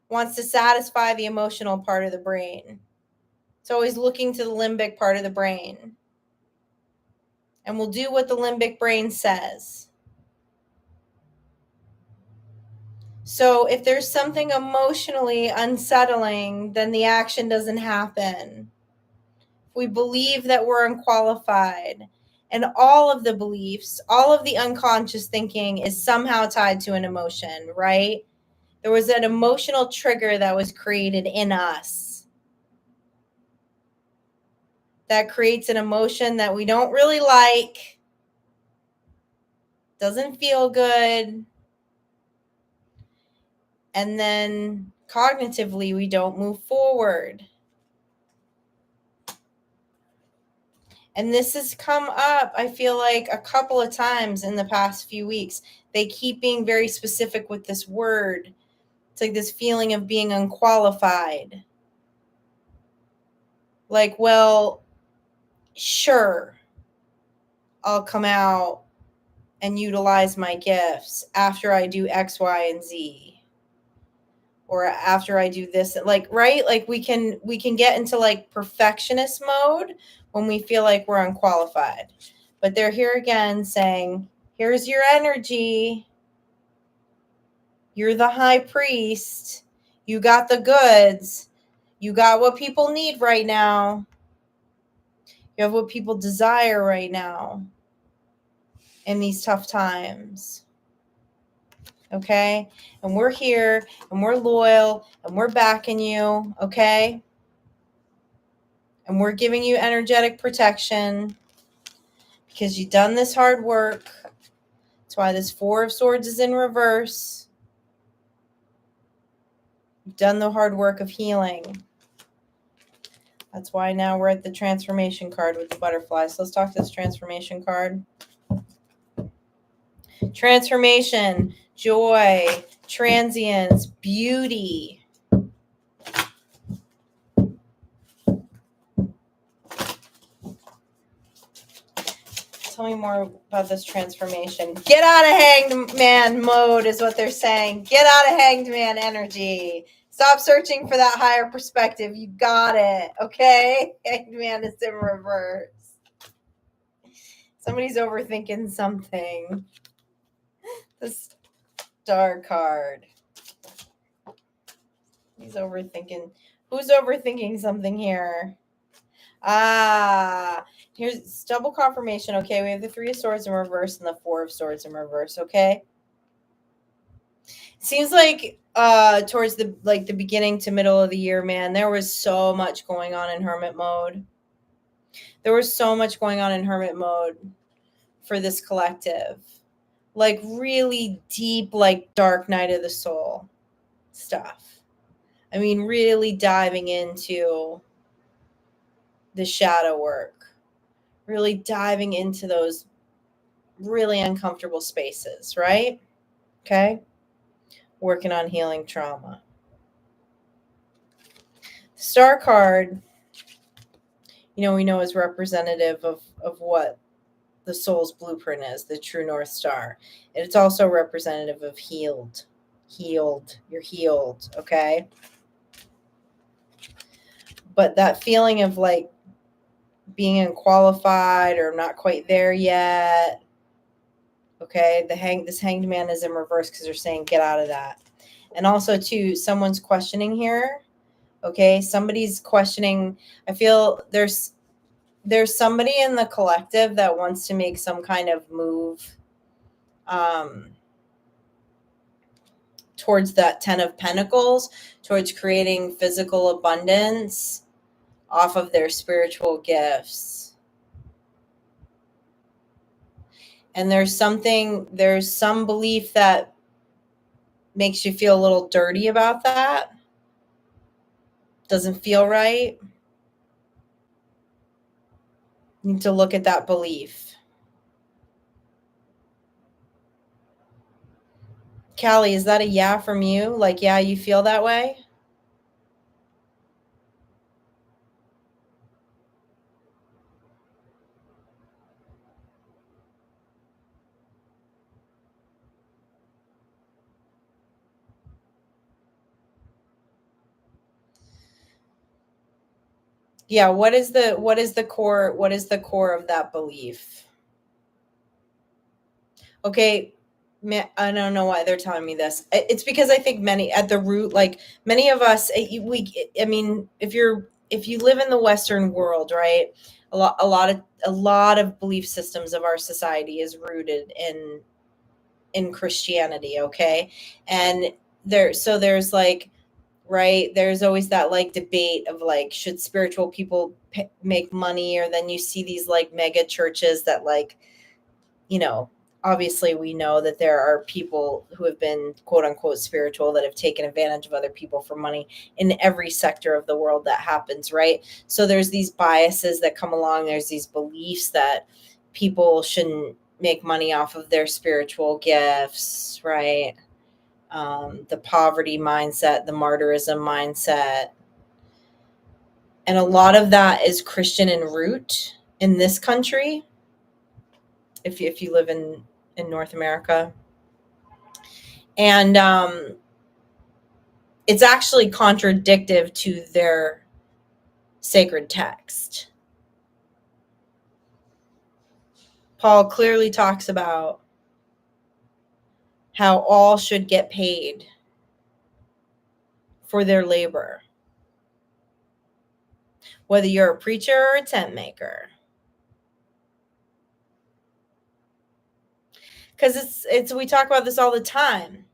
wants to satisfy the emotional part of the brain. It's always looking to the limbic part of the brain. And we'll do what the limbic brain says. So if there's something emotionally unsettling, then the action doesn't happen. We believe that we're unqualified. And all of the beliefs, all of the unconscious thinking is somehow tied to an emotion, right? There was an emotional trigger that was created in us that creates an emotion that we don't really like, doesn't feel good, and then cognitively we don't move forward. And this has come up, I feel like, a couple of times in the past few weeks. They keep being very specific with this word. It's like this feeling of being unqualified. Like, well, sure, I'll come out and utilize my gifts after I do X, Y, and Z. Or after I do this, like, right? Like we can get into like perfectionist mode when we feel like we're unqualified. But they're here again saying, here's your energy. You're the high priest. You got the goods. You got what people need right now. You have what people desire right now in these tough times. Okay? And we're here, and we're loyal, and we're backing you, okay? And we're giving you energetic protection because you've done this hard work. That's why this Four of Swords is in reverse. You've done the hard work of healing. That's why now we're at the transformation card with the butterflies. So let's talk to this transformation card. Transformation, joy, transience, beauty. Tell me more about this transformation. Get out of hanged man mode is what they're saying. Get out of hanged man energy. Stop searching for that higher perspective. You got it. Okay? Hanged man is in reverse. Somebody's overthinking something. The Star card. He's overthinking. Who's overthinking something here? Here's double confirmation. Okay, we have the Three of Swords in reverse and the Four of Swords in reverse. Okay. It seems like towards the beginning to middle of the year, man, there was so much going on in hermit mode. There was so much going on in hermit mode for this collective. Like really deep, like dark night of the soul stuff. I mean, really diving into the shadow work, really diving into those really uncomfortable spaces, right? Okay. Working on healing trauma. The Star card, we know is representative of what the soul's blueprint is, the true North Star. And it's also representative of healed. You're healed, okay? But that feeling of like being unqualified or not quite there yet, okay? This hanged man is in reverse because they're saying get out of that. And also too, someone's questioning here, okay? Somebody's questioning. I feel there's somebody in the collective that wants to make some kind of move towards that 10 of Pentacles, towards creating physical abundance off of their spiritual gifts. And there's some belief that makes you feel a little dirty about that. Doesn't feel right. You need to look at that belief. Callie, is that a yeah from you? Like, yeah, you feel that way? Yeah, what is the core of that belief? Okay, I don't know why they're telling me this. It's because I think many at the root, like many of us, I mean, if you live in the Western world, right? A lot of belief systems of our society is rooted in Christianity, okay? And there's like, right, there's always that like debate of like, should spiritual people make money? Or then you see these like mega churches that like, obviously we know that there are people who have been quote unquote spiritual that have taken advantage of other people for money in every sector of the world that happens, right? So there's these biases that come along. There's these beliefs that people shouldn't make money off of their spiritual gifts, right? The poverty mindset, the martyrism mindset. And a lot of that is Christian in root in this country. If you live in North America. And it's actually contradictive to their sacred text. Paul clearly talks about how all should get paid for their labor, whether you're a preacher or a tent maker. Because we talk about this all the time,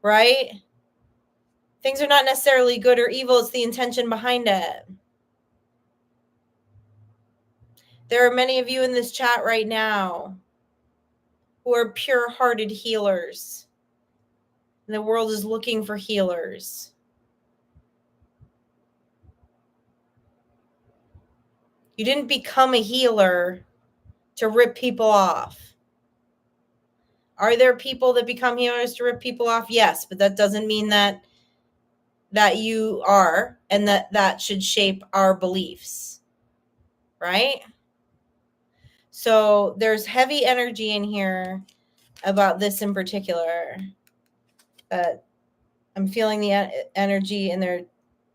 right? Things are not necessarily good or evil. It's the intention behind it. There are many of you in this chat right now who are pure-hearted healers. And the world is looking for healers. You didn't become a healer to rip people off. Are there people that become healers to rip people off? Yes, but that doesn't mean that you are, and that should shape our beliefs, right? So there's heavy energy in here about this in particular. I'm feeling the energy, and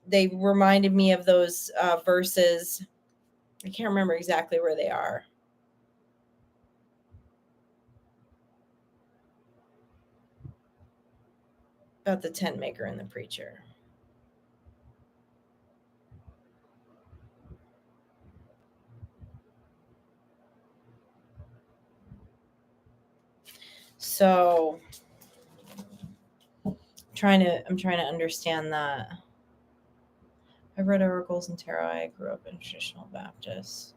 they reminded me of those verses. I can't remember exactly where they are. About the tent maker and the preacher. So I'm trying to understand that. I read oracles and tarot. I grew up in traditional Baptist.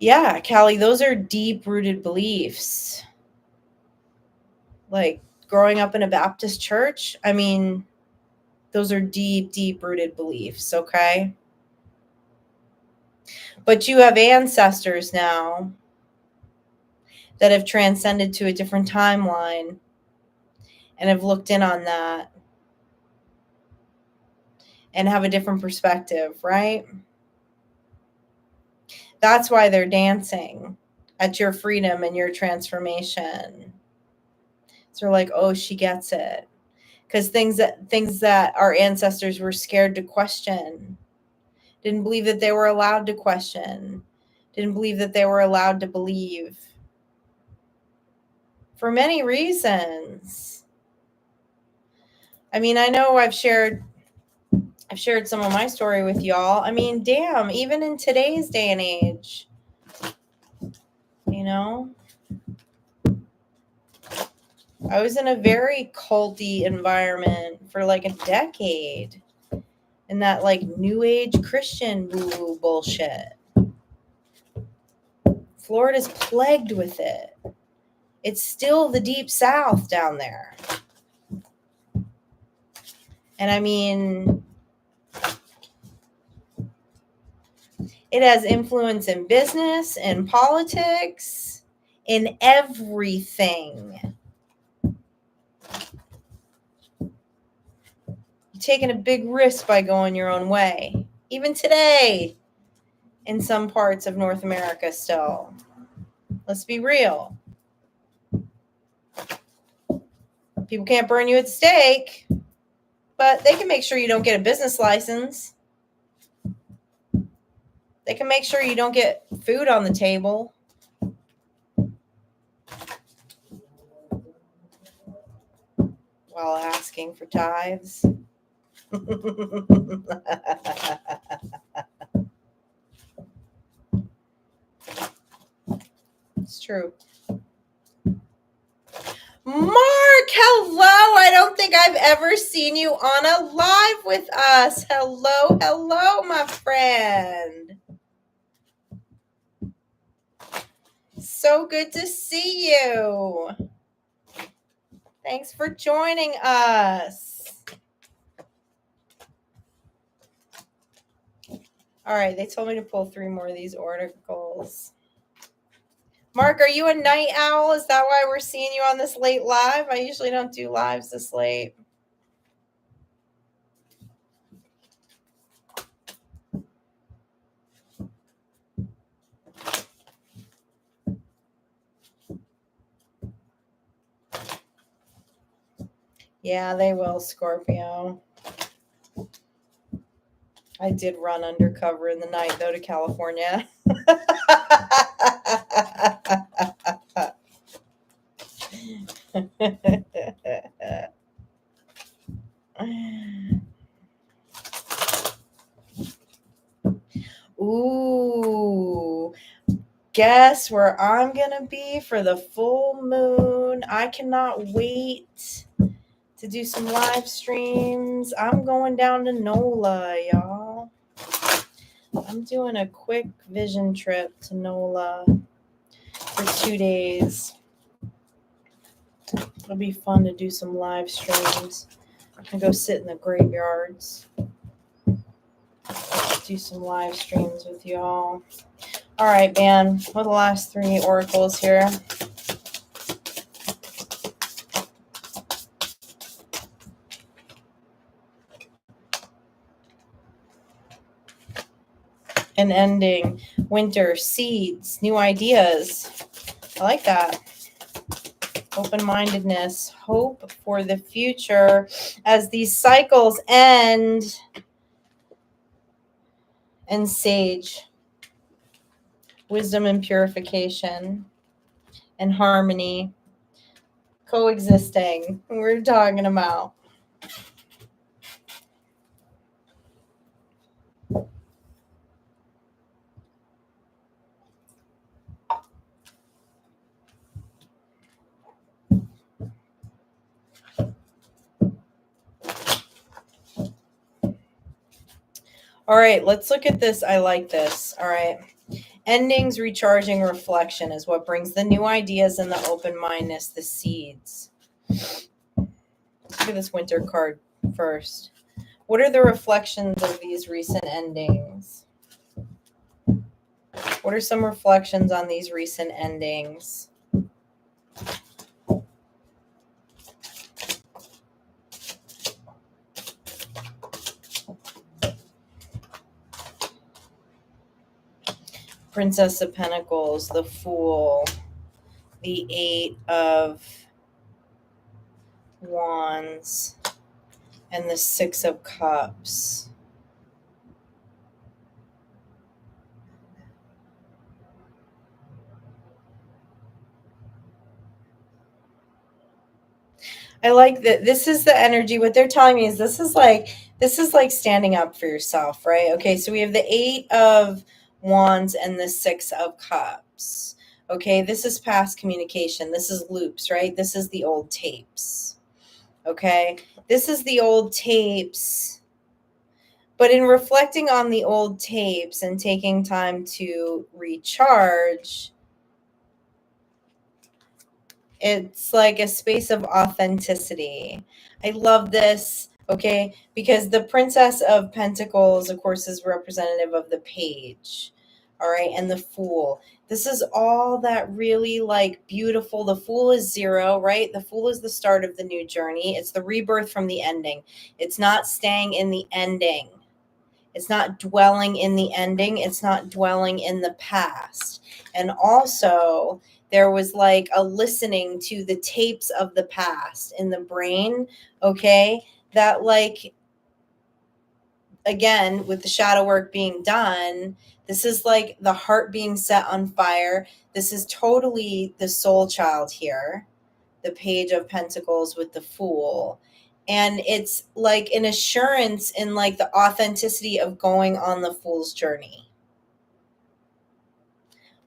Yeah, Callie, those are deep-rooted beliefs. Like growing up in a Baptist church, I mean, those are deep-rooted beliefs, okay? But you have ancestors now that have transcended to a different timeline and have looked in on that and have a different perspective, right? That's why they're dancing at your freedom and your transformation. So they're like, oh, she gets it. Because things that our ancestors were scared to question, didn't believe that they were allowed to question, didn't believe that they were allowed to believe. For many reasons. I mean, I know I've shared some of my story with y'all. I mean, damn, even in today's day and age, you know, I was in a very culty environment for like a decade, and that like new age Christian woo-woo bullshit. Florida's plagued with it. It's still the deep south down there. And I mean, it has influence in business, in politics, in everything. You're taking a big risk by going your own way. Even today, in some parts of North America still. Let's be real. People can't burn you at the stake, but they can make sure you don't get a business license. They can make sure you don't get food on the table. While asking for tithes. It's true. Mark, hello. I don't think I've ever seen you on a live with us. Hello, my friend. So good to see you. Thanks for joining us. All right, they told me to pull 3 more of these oracles. Mark, are you a night owl? Is that why we're seeing you on this late live? I usually don't do lives this late. Yeah, they will, Scorpio. I did run undercover in the night, though, to California. Ooh. Guess where I'm going to be for the full moon. I cannot wait to do some live streams. I'm going down to NOLA, y'all. I'm doing a quick vision trip to NOLA for 2 days. It'll be fun to do some live streams. I can go sit in the graveyards. Do some live streams with y'all. All right, man. What are the last 3 oracles here? An ending, winter, seeds, new ideas. I like that. Open-mindedness, hope for the future as these cycles end, and sage, wisdom and purification and harmony, coexisting. We're talking about. All right, let's look at this. I like this. All right. Endings, recharging, reflection is what brings the new ideas and the open-mindedness, the seeds. Look at this winter card first. What are the reflections of these recent endings? What are some reflections on these recent endings? Princess of Pentacles, the Fool, the Eight of Wands, and the Six of Cups. I like that. This is the energy. What they're telling me is this is like standing up for yourself, right? Okay, so we have the Eight of Wands and the Six of Cups. Okay, this is past communication. This is loops, right? This is the old tapes. Okay, this is the old tapes. But in reflecting on the old tapes and taking time to recharge, it's like a space of authenticity. I love this, okay? Because the Princess of Pentacles, of course, is representative of the Page, all right? And the Fool. This is all that really like beautiful. The Fool is 0, right? The Fool is the start of the new journey. It's the rebirth from the ending. It's not staying in the ending. It's not dwelling in the ending. It's not dwelling in the past. And also, there was like a listening to the tapes of the past in the brain, okay? That like, again, with the shadow work being done, this is like the heart being set on fire. This is totally the soul child here, the Page of Pentacles with the Fool. And it's like an assurance in like the authenticity of going on the Fool's journey.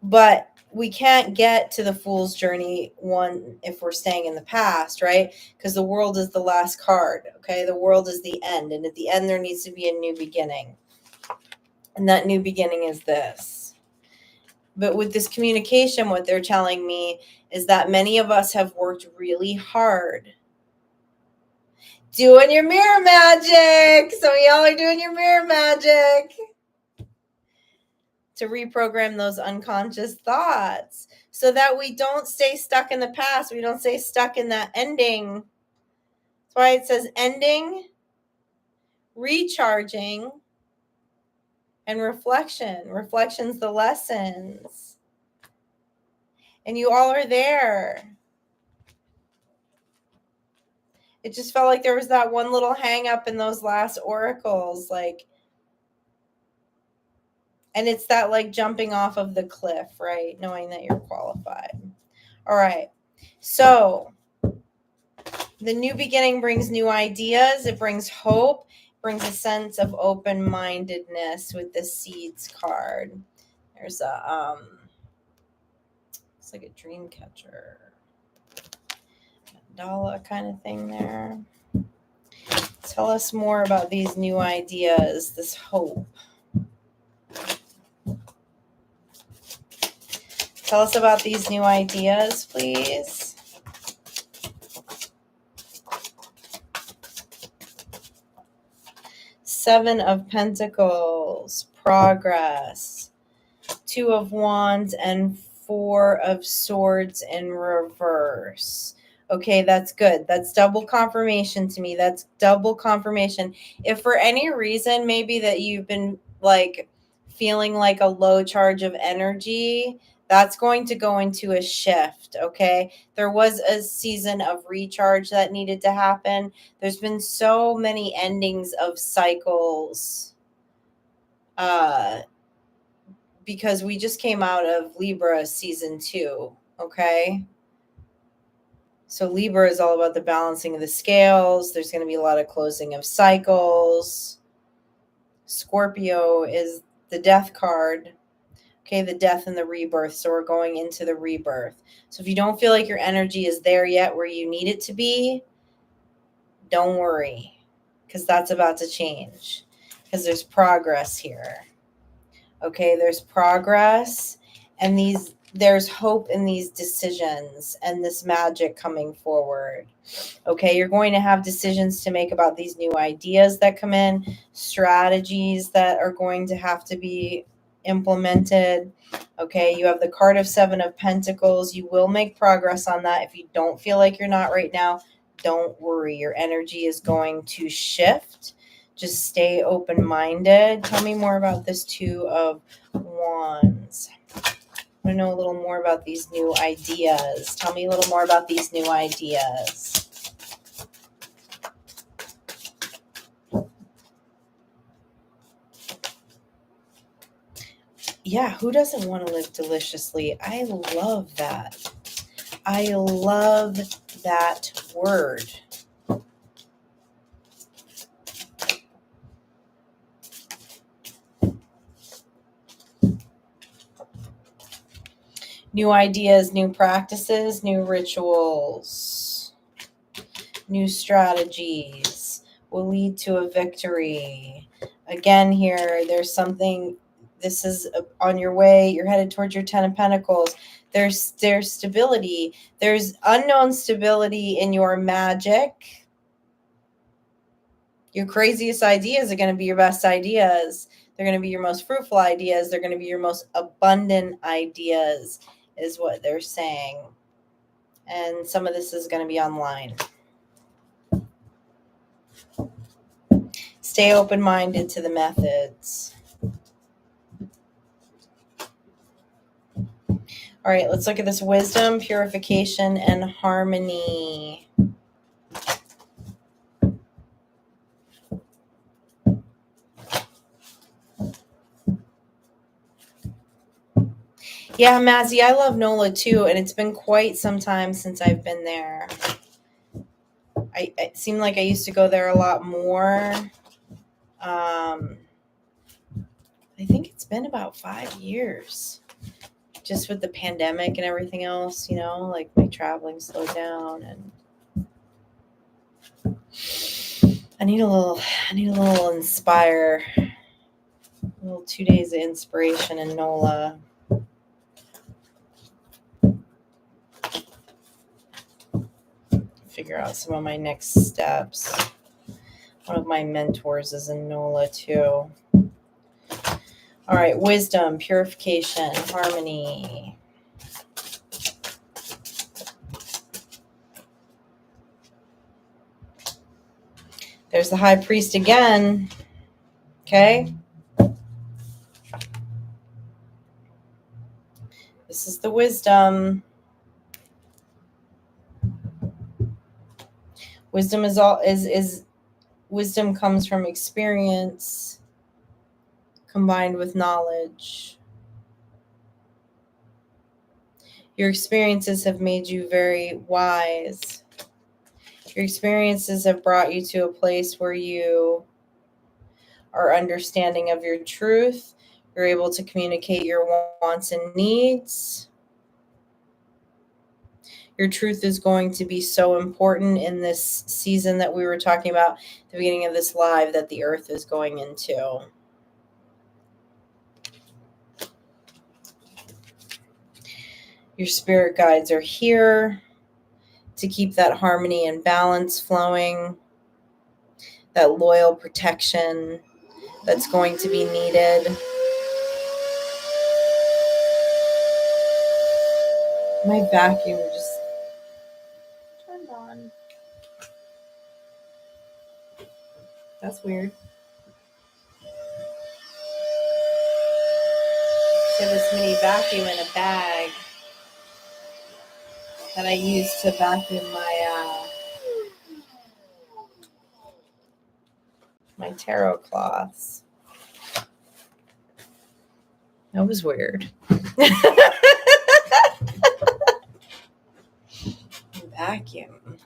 But we can't get to the Fool's journey one if we're staying in the past, right? Because the world is the last card, okay? The world is the end. And at the end, there needs to be a new beginning. And that new beginning is this. But with this communication, what they're telling me is that many of us have worked really hard doing your mirror magic. Some of y'all are doing your mirror magic to reprogram those unconscious thoughts so that we don't stay stuck in the past. We don't stay stuck in that ending. That's why it says ending, recharging, and reflection. Reflection's the lessons. And you all are there. It just felt like there was that one little hang up in those last oracles, like, and it's that like jumping off of the cliff, right? Knowing that you're qualified. All right. So the new beginning brings new ideas. It brings hope, brings a sense of open-mindedness with the Seeds card. There's a, it's like a dream catcher. Mandala kind of thing there. Tell us more about these new ideas, this hope. Tell us about these new ideas, please. Seven of Pentacles, progress. Two of Wands and Four of Swords in reverse. Okay, that's good. That's double confirmation to me. That's double confirmation. If for any reason, maybe that you've been like feeling like a low charge of energy, that's going to go into a shift, okay? There was a season of recharge that needed to happen. There's been so many endings of cycles because we just came out of Libra season 2, okay? So Libra is all about the balancing of the scales. There's going to be a lot of closing of cycles. Scorpio is the death card. Okay, the death and the rebirth. So we're going into the rebirth. So if you don't feel like your energy is there yet where you need it to be, don't worry, because that's about to change. because there's progress here. Okay, there's progress, and there's hope in these decisions and this magic coming forward. Okay, you're going to have decisions to make about these new ideas that come in, strategies that are going to have to be implemented. Okay, you have the card of 7 of Pentacles. You will make progress on that. If you don't feel like you're not right now, don't worry. Your energy is going to shift. Just stay open-minded. Tell me more about this 2 of Wands. I want to know a little more about these new ideas. Tell me a little more about these new ideas. Yeah, who doesn't want to live deliciously? I love that. I love that word. New ideas, new practices, new rituals, new strategies will lead to a victory. Again, here, there's something, this is on your way, you're headed towards your 10 of Pentacles. There's stability. There's unknown stability in your magic. Your craziest ideas are going to be your best ideas. They're going to be your most fruitful ideas. They're going to be your most abundant ideas, is what they're saying. And some of this is going to be online. Stay open-minded to the methods. All right, let's look at this wisdom, purification, and harmony. Yeah, Mazzy, I love NOLA too, and it's been quite some time since I've been there. It seemed like I used to go there a lot more. I think it's been about 5 years. Just with the pandemic and everything else, you know, like my traveling slowed down, and I need a little inspire, a little 2 days of inspiration in NOLA. Figure out some of my next steps. One of my mentors is in NOLA too. All right, wisdom, purification, harmony. There's the high priest again. Okay. This is the wisdom. Wisdom is wisdom comes from experience combined with knowledge. Your experiences have made you very wise. Your experiences have brought you to a place where you are understanding of your truth. You're able to communicate your wants and needs. Your truth is going to be so important in this season that we were talking about at the beginning of this live that the earth is going into. Your spirit guides are here to keep that harmony and balance flowing, that loyal protection that's going to be needed. My vacuum just turned on. That's weird. I have this mini vacuum in a bag that I use to vacuum my tarot cloths. That was weird. Vacuum.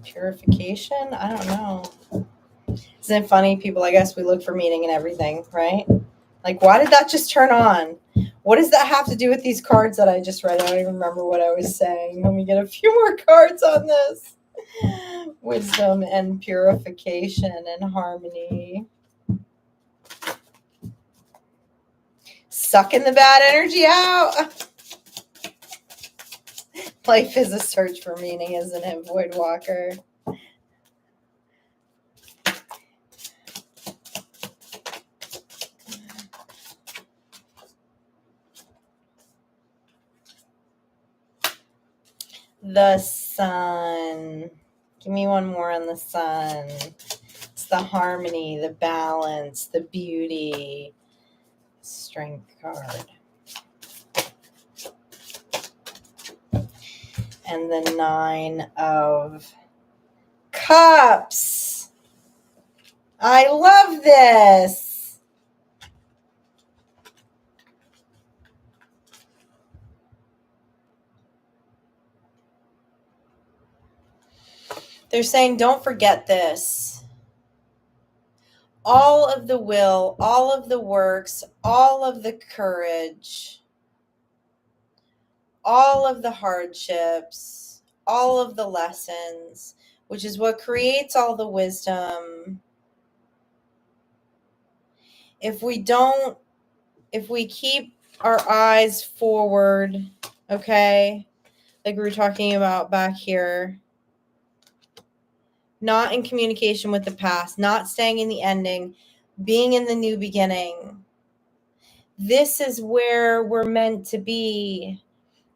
Purification? I don't know. Isn't it funny? People, I guess we look for meaning in everything, right? Like, why did that just turn on? What does that have to do with these cards that I just read? I don't even remember what I was saying. Let me get a few more cards on this. Wisdom and purification and harmony. Sucking the bad energy out. Life is a search for meaning, isn't it, Voidwalker? The sun. Give me one more on the sun. It's the harmony, the balance, the beauty. Strength card. And the 9 of Cups. I love this. They're saying, don't forget this. All of the will, all of the works, all of the courage, all of the hardships, all of the lessons, which is what creates all the wisdom. If we keep our eyes forward, okay, like we were talking about back here, not in communication with the past, not staying in the ending, being in the new beginning. This is where we're meant to be,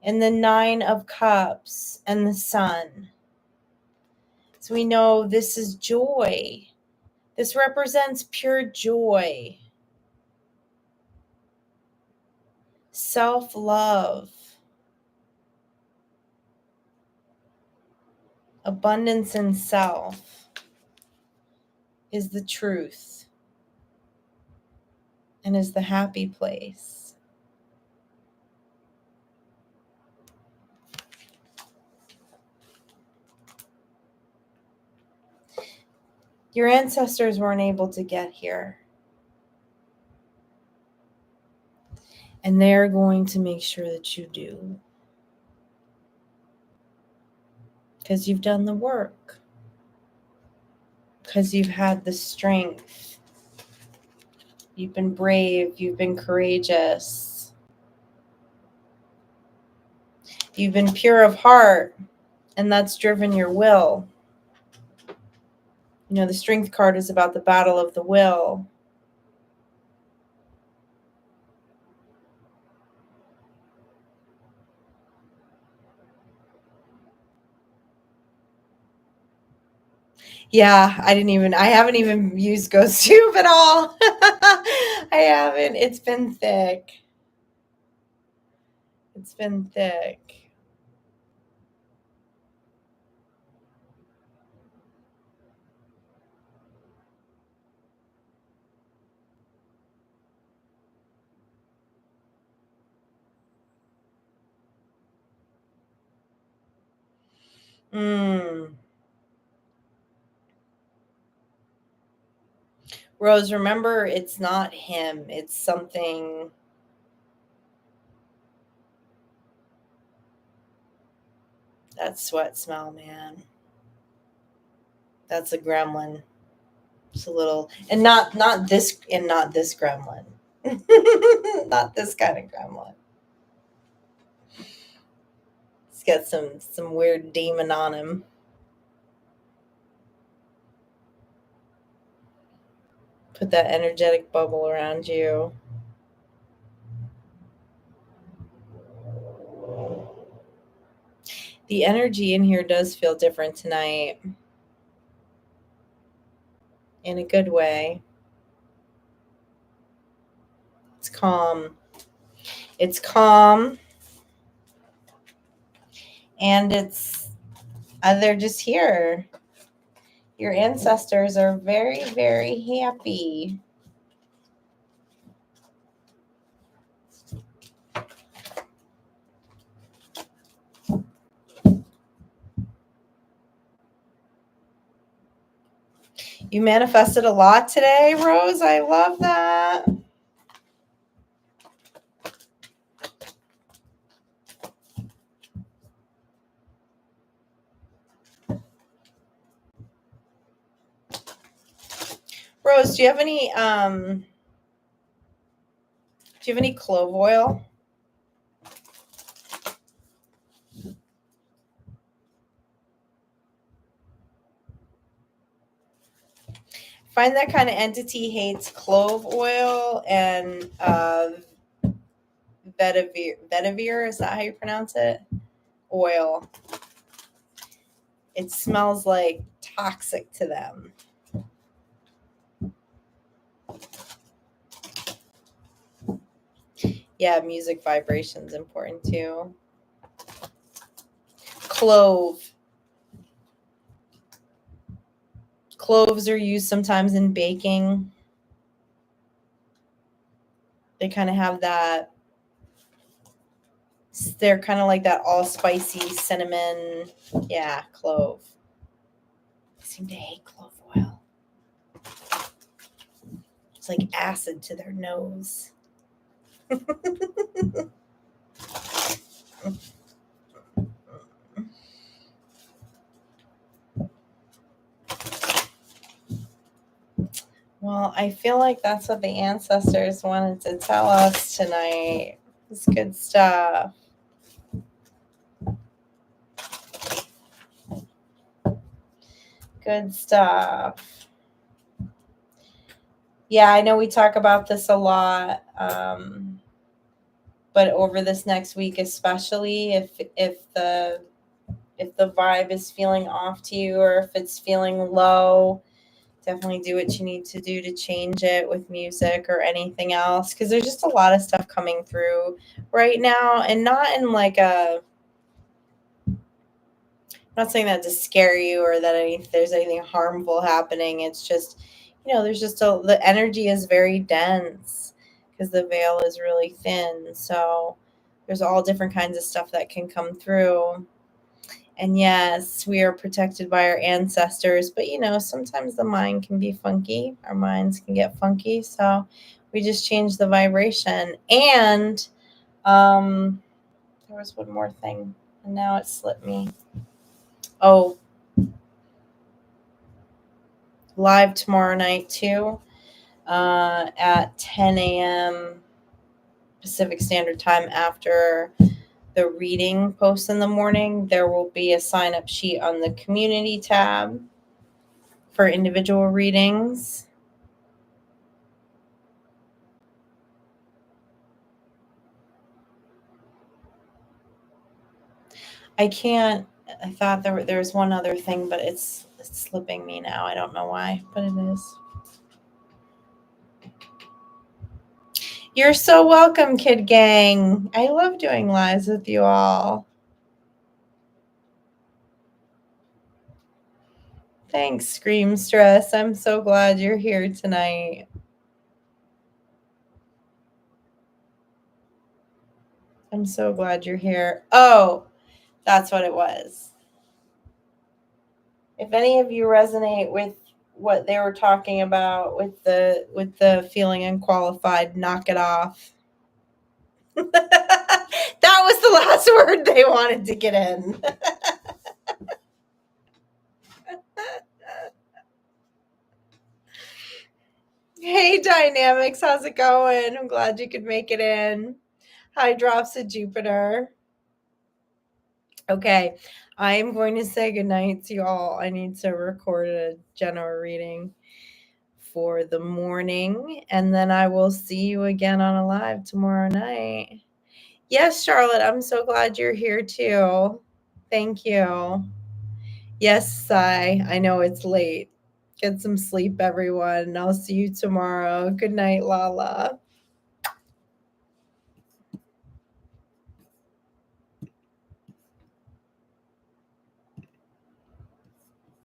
in the 9 of Cups and the sun. So we know this is joy. This represents pure joy. Self-love. Abundance in self is the truth and is the happy place. Your ancestors weren't able to get here. And they're going to make sure that you do. Because you've done the work. Because you've had the strength. You've been brave. You've been courageous. You've been pure of heart. And that's driven your will. You know, the strength card is about the battle of the will. Yeah, I haven't even used Ghost Tube at all. I haven't. It's been thick. It's been thick. Rose, remember, it's not him. It's something. That sweat smell, man. That's a gremlin. It's a little, and not this gremlin. Not this kind of gremlin. He's got some weird demon on him. Put that energetic bubble around you. The energy in here does feel different tonight. In a good way. It's calm. It's calm. And they're just here. Your ancestors are very, very happy. You manifested a lot today, Rose. I love that. Rose, do you have any clove oil? Find that kind of entity hates clove oil and vetiver, is that how you pronounce it? Oil. It smells like toxic to them. Yeah, music vibration's important too. Clove. Cloves are used sometimes in baking. They kind of have that, they're kind of like that all spicy cinnamon. Yeah, clove. They seem to hate clove oil. It's like acid to their nose. Well, I feel like that's what the ancestors wanted to tell us tonight. It's good stuff. Good stuff. Yeah, I know we talk about this a lot, but over this next week, especially if the vibe is feeling off to you or if it's feeling low, definitely do what you need to do to change it with music or anything else, because there's just a lot of stuff coming through right now, and not in like a, I'm not saying that to scare you or that there's anything harmful happening. It's just, there's just the energy is very dense because the veil is really thin. So there's all different kinds of stuff that can come through. And yes, we are protected by our ancestors, but sometimes the mind can be funky. Our minds can get funky. So we just change the vibration. And there was one more thing, and now it slipped me. Oh, live tomorrow night too, at 10 a.m. Pacific Standard Time after the reading post in the morning. There will be a sign-up sheet on the community tab for individual readings. I thought there was one other thing, but it's slipping me now. I don't know why, but it is. You're so welcome, Kid Gang. I love doing lives with you all. Thanks, Scream Stress. I'm so glad you're here tonight. I'm so glad you're here. Oh, that's what it was. If any of you resonate with what they were talking about with the feeling unqualified, knock it off. That was the last word they wanted to get in. Hey, Dynamics, how's it going? I'm glad you could make it in. High drops of Jupiter. Okay, I am going to say goodnight to you all. I need to record a general reading for the morning, and then I will see you again on a live tomorrow night. Yes, Charlotte, I'm so glad you're here too. Thank you. Yes, Sai, I know it's late. Get some sleep, everyone. I'll see you tomorrow. Good night, Lala.